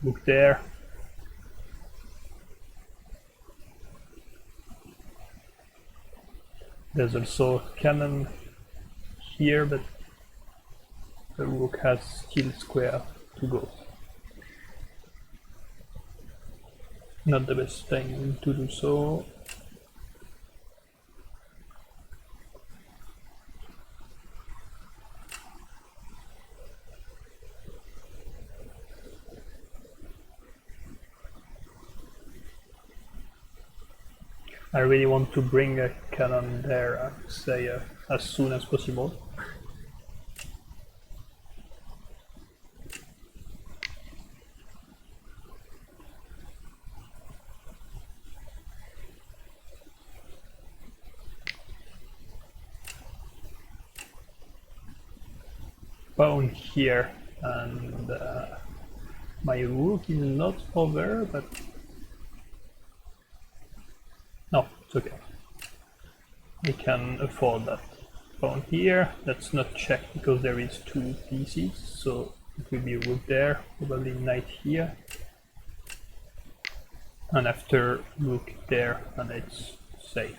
A: rook there. There's also cannon here, but the rook has still square to go. Not the best time to do so. I really want to bring a cannon there, say, as soon as possible. Pawn here, and my rook is not over, but no, it's okay. I can afford that. Pawn here, that's not checked because there is two pieces, so it will be rook there, probably knight here, and after rook there, and it's safe.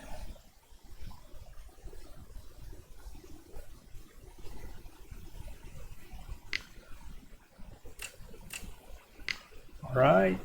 A: Alright.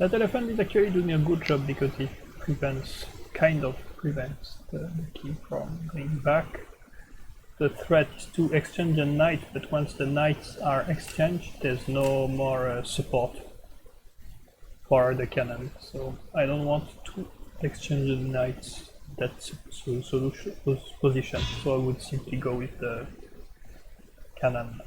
A: That elephant is actually doing a good job because it kind of prevents the king from going back. The threat is to exchange a knight, but once the knights are exchanged, there's no more support for the cannon. So I don't want to exchange the knights that position, so I would simply go with the cannon.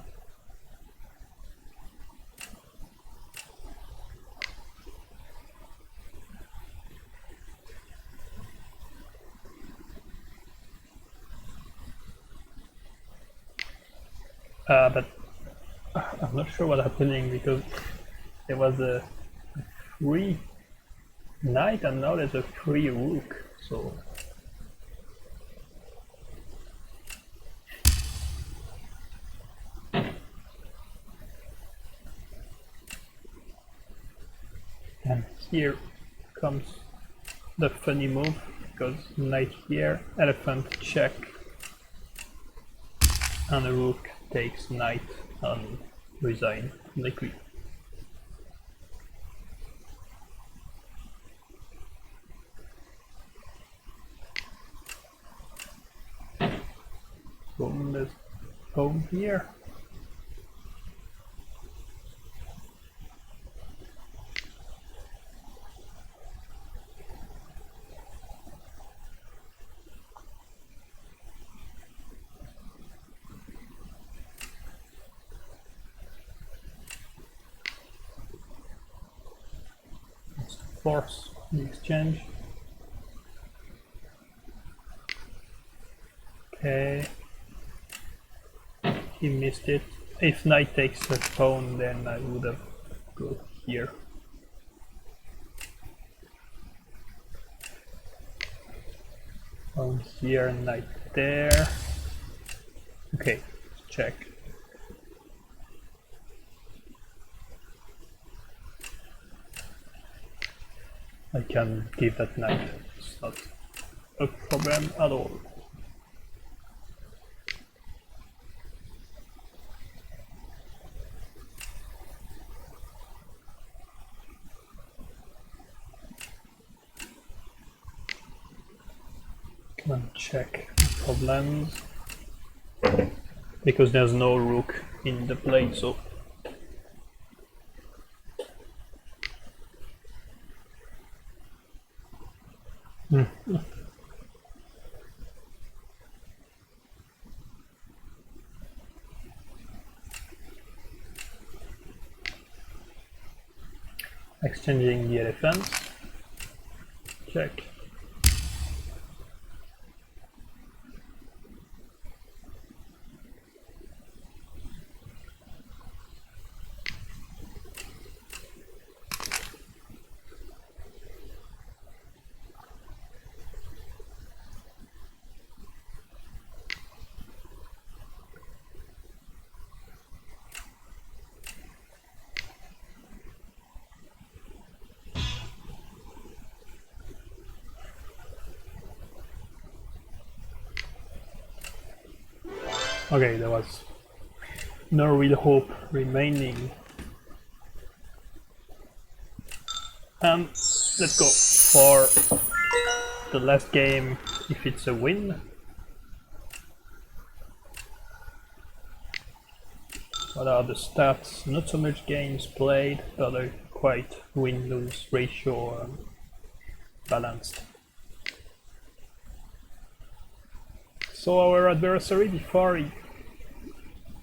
A: But I'm not sure what's happening because there was a free knight and now there's a free rook, so and here comes the funny move because knight here, elephant check, and a rook takes knight and resign quickly. Boom, let's home here. Let's force the exchange. Okay. He missed it. If knight takes the pawn, then I would have go here. Pawn here, knight there. Okay, check. I can give that knight. It's not a problem at all. Come on, check problems. Because there's no rook in the play, so exchanging the elephants. Check. Okay, there was no real hope remaining. And let's go for the last game if it's a win. What are the stats? Not so much games played, but are quite win-lose ratio balanced. So our adversary before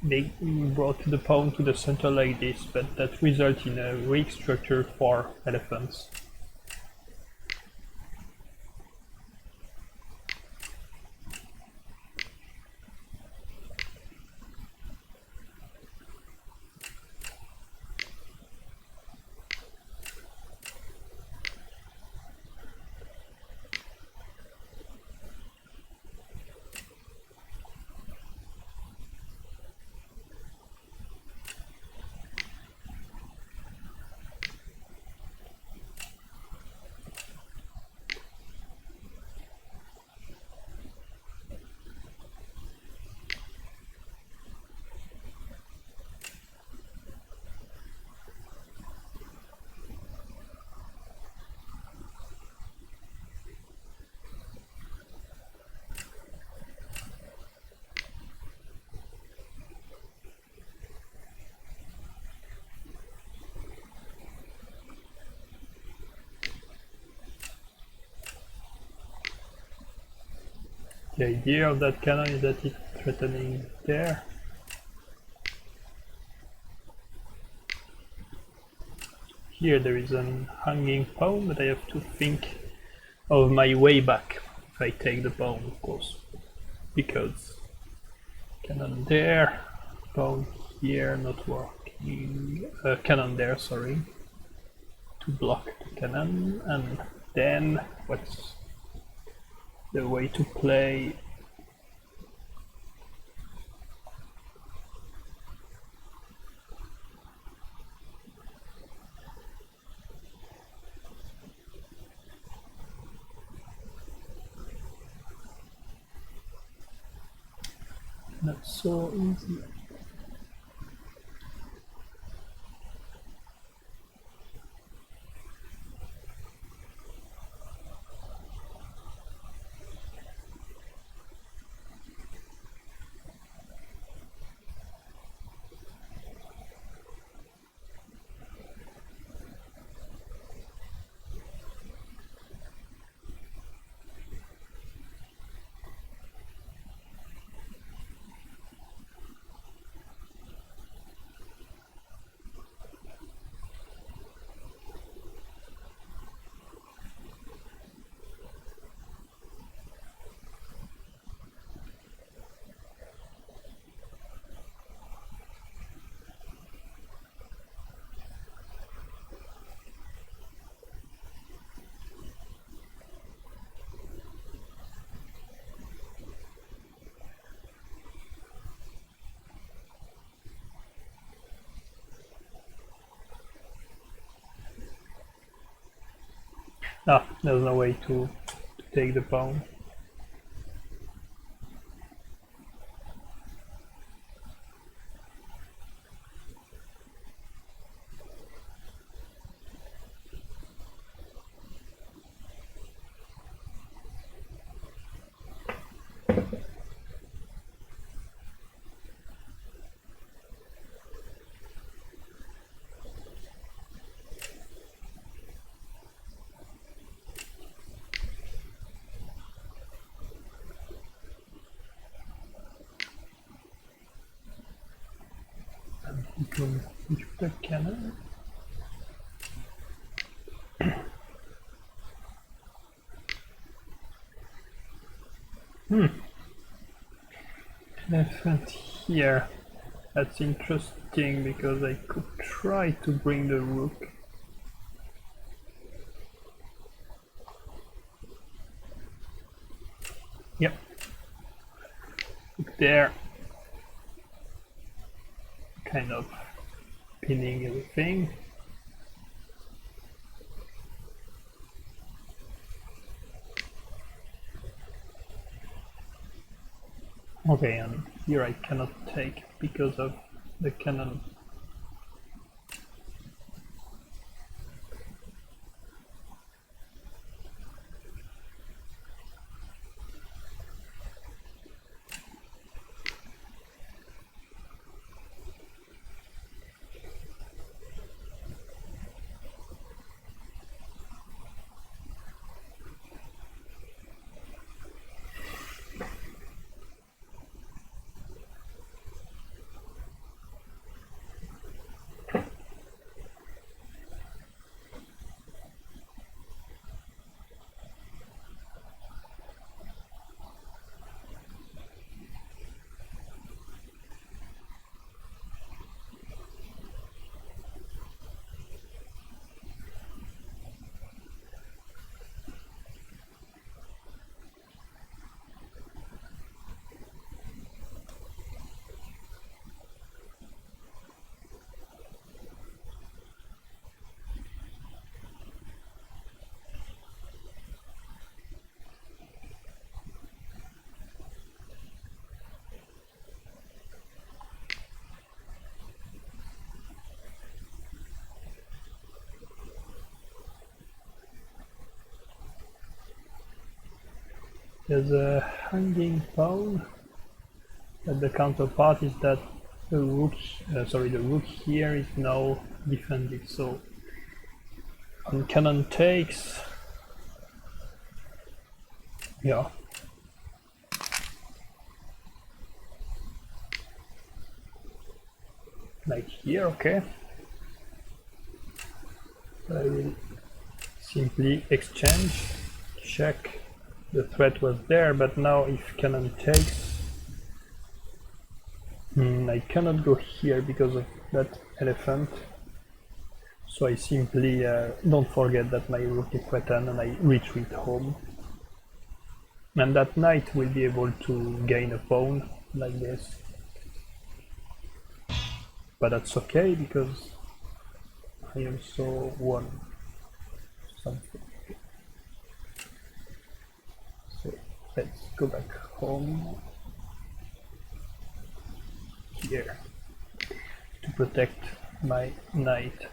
A: they brought the pawn to the center like this, but that results in a weak structure for elephants. The idea of that cannon is that it's threatening there. Here there is an hanging pawn, but I have to think of my way back if I take the pawn, of course. Because cannon there, pawn here, not working. Cannon there, sorry. To block the cannon, and then what's the way to play? Not so easy. Ah, there's no way to take the pawn. You can push the cannon. Elephant here. That's interesting because I could try to bring the rook. Yep. Look there. Kind of pinning everything. Okay, and here I cannot take because of the cannon. There's a hanging pawn, but the counterpart is that the rook, the rook here is now defended. So on cannon takes, yeah, like here, okay. I will simply exchange, check the threat was there, but now if cannon takes, I cannot go here because of that elephant. So I simply don't forget that my rook is threatened and I retreat home. And that knight will be able to gain a pawn like this. But that's okay because I also won something. So let's go back home here to protect my knight.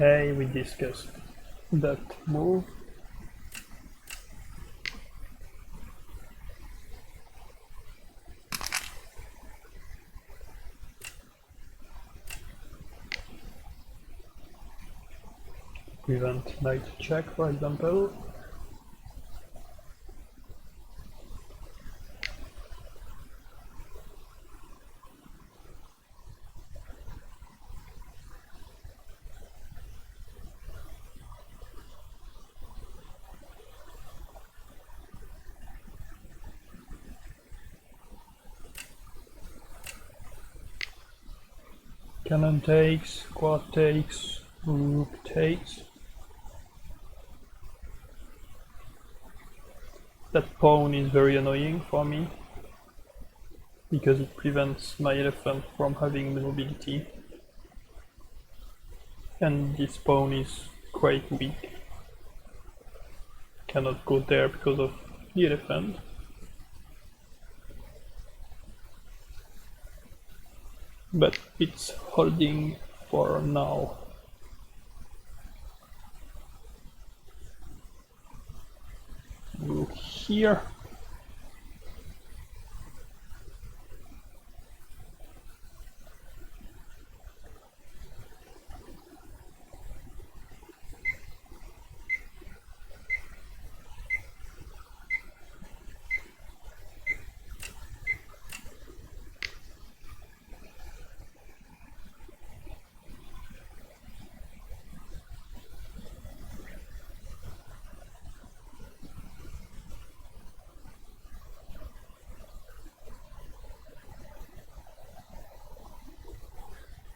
A: Okay, we discussed that move. Prevent knight check, for example. Cannon takes, quad takes, rook takes. That pawn is very annoying for me because it prevents my elephant from having the mobility. And this pawn is quite weak. Cannot go there because of the elephant. But it's holding for now. Rook here.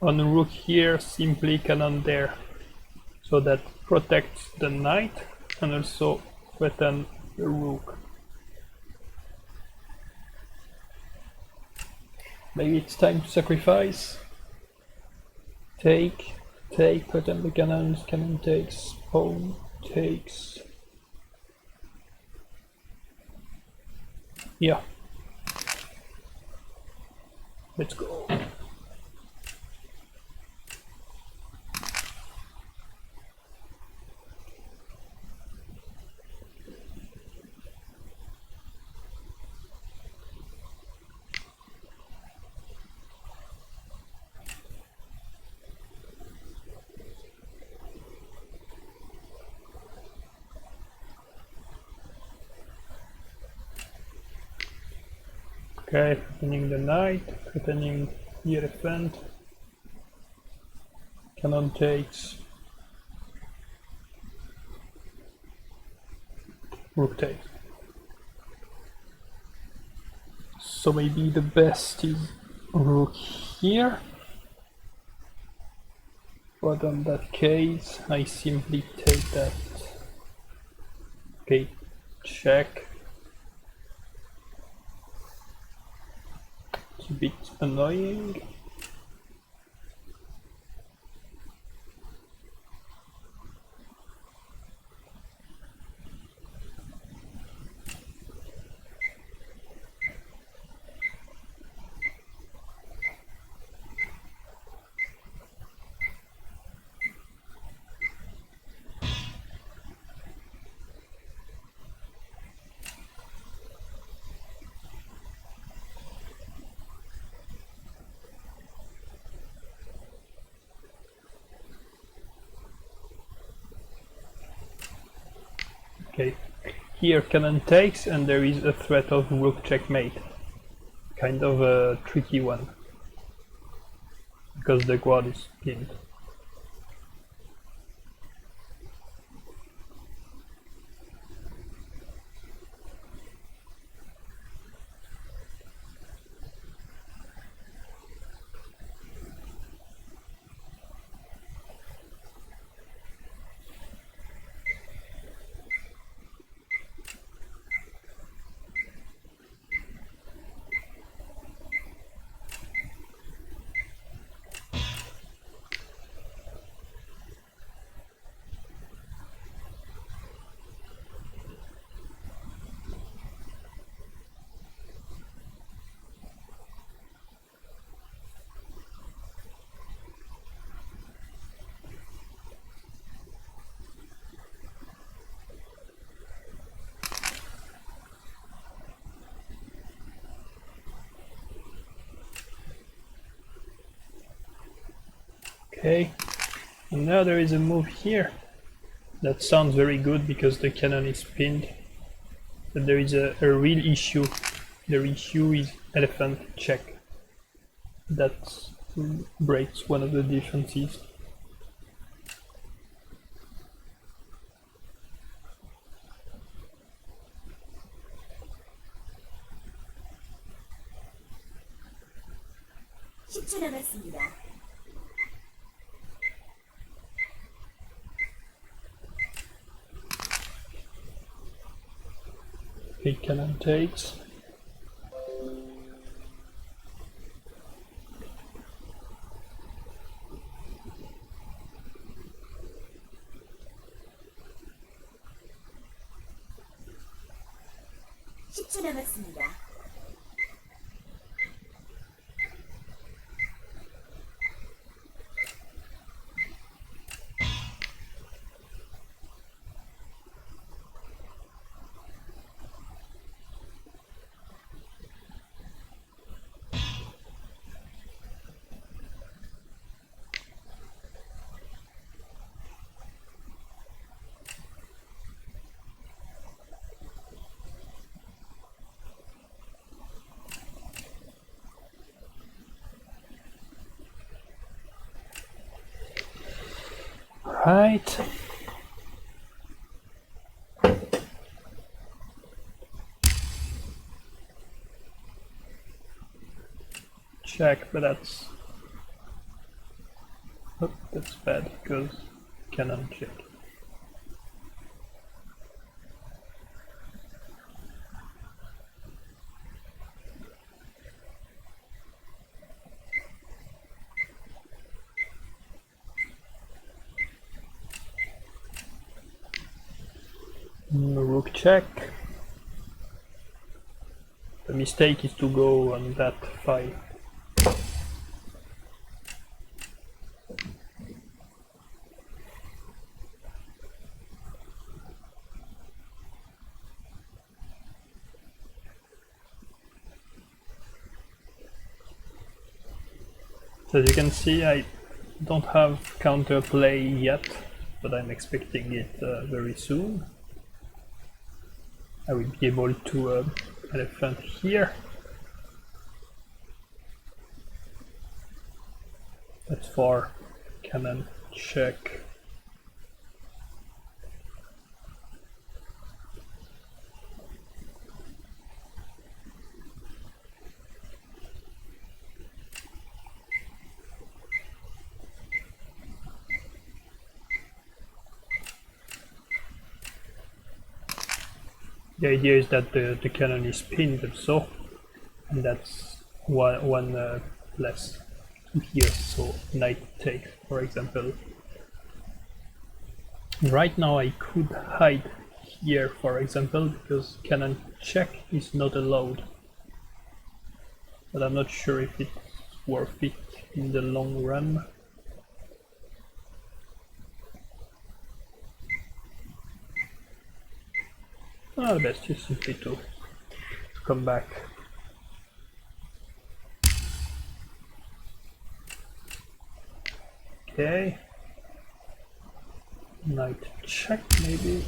A: On rook here, simply cannon there. So that protects the knight and also threaten the rook. Maybe it's time to sacrifice. Take, threaten the cannons, cannon takes, pawn takes. Yeah. Let's go. Okay, threatening the knight, threatening the elephant. Cannon takes. Rook takes. So maybe the best is rook here. But in that case, I simply take that. Okay, check. It's a bit annoying. Okay, here cannon takes and there is a threat of rook checkmate. Kind of a tricky one, because the quad is pinned. Okay, and now there is a move here that sounds very good because the cannon is pinned, but there is a real issue. The issue is elephant check. That breaks one of the defenses. Okay, cannon takes. Right. Check, but that's... Oh, that's bad, because cannon check. Rook check. The mistake is to go on that file. So as you can see, I don't have counterplay yet, but I'm expecting it very soon. I will be able to elephant here. That's for cannon check. The idea is that the cannon is pinned also, and that's one less to here, so knight takes, for example. Right now I could hide here, for example, because cannon check is not allowed. But I'm not sure if it's worth it in the long run. Oh, best is simply to come back. Okay. Knight check, maybe.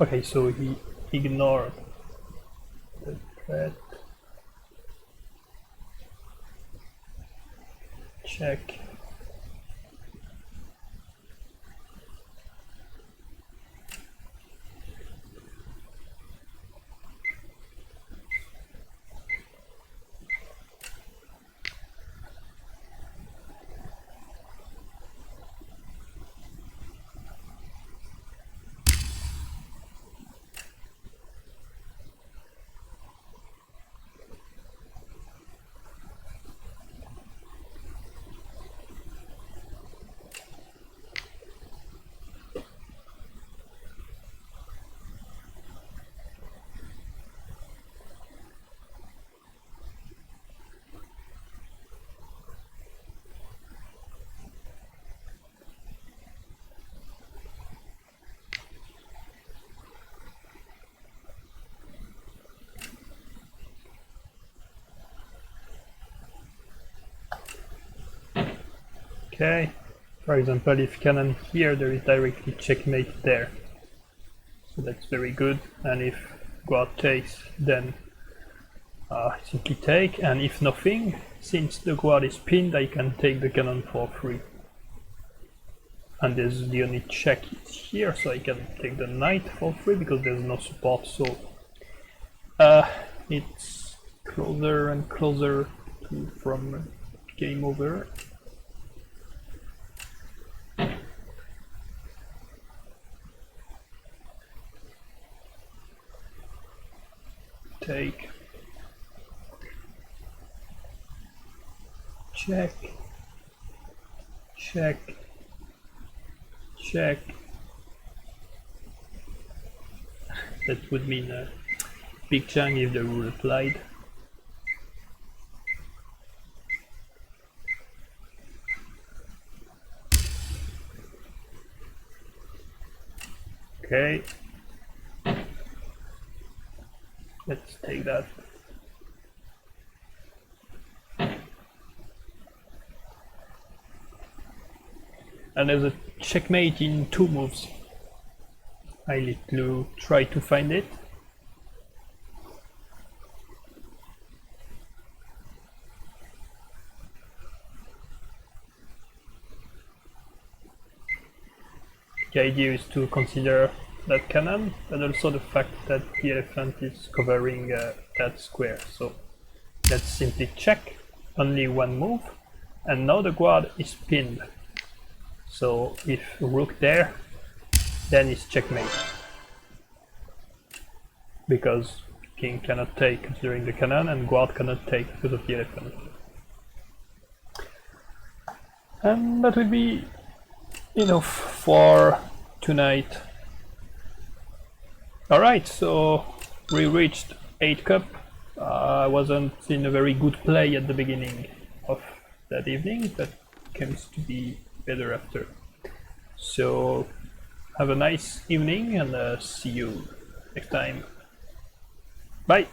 A: Okay, so he ignored the threat. Check. Okay, for example, if cannon here, there is directly checkmate there. So that's very good. And if guard takes, then simply take. And if nothing, since the guard is pinned, I can take the cannon for free. And there's the only check is here, so I can take the knight for free because there's no support. So it's closer and closer to from game over. Take, check, check, check. That would mean a big Janggi if the rule applied. Okay. Let's take that. And there's a checkmate in 2 moves. I need to try to find it. The idea is to consider that cannon, but also the fact that the elephant is covering that square. So let's simply check, only 1 move, and now the guard is pinned. So if rook there, then it's checkmate. Because king cannot take considering the cannon, and guard cannot take because of the elephant. And that will be enough for tonight. Alright, so we reached 8 cup. I wasn't in a very good play at the beginning of that evening, but comes to be better after. So have a nice evening and see you next time. Bye!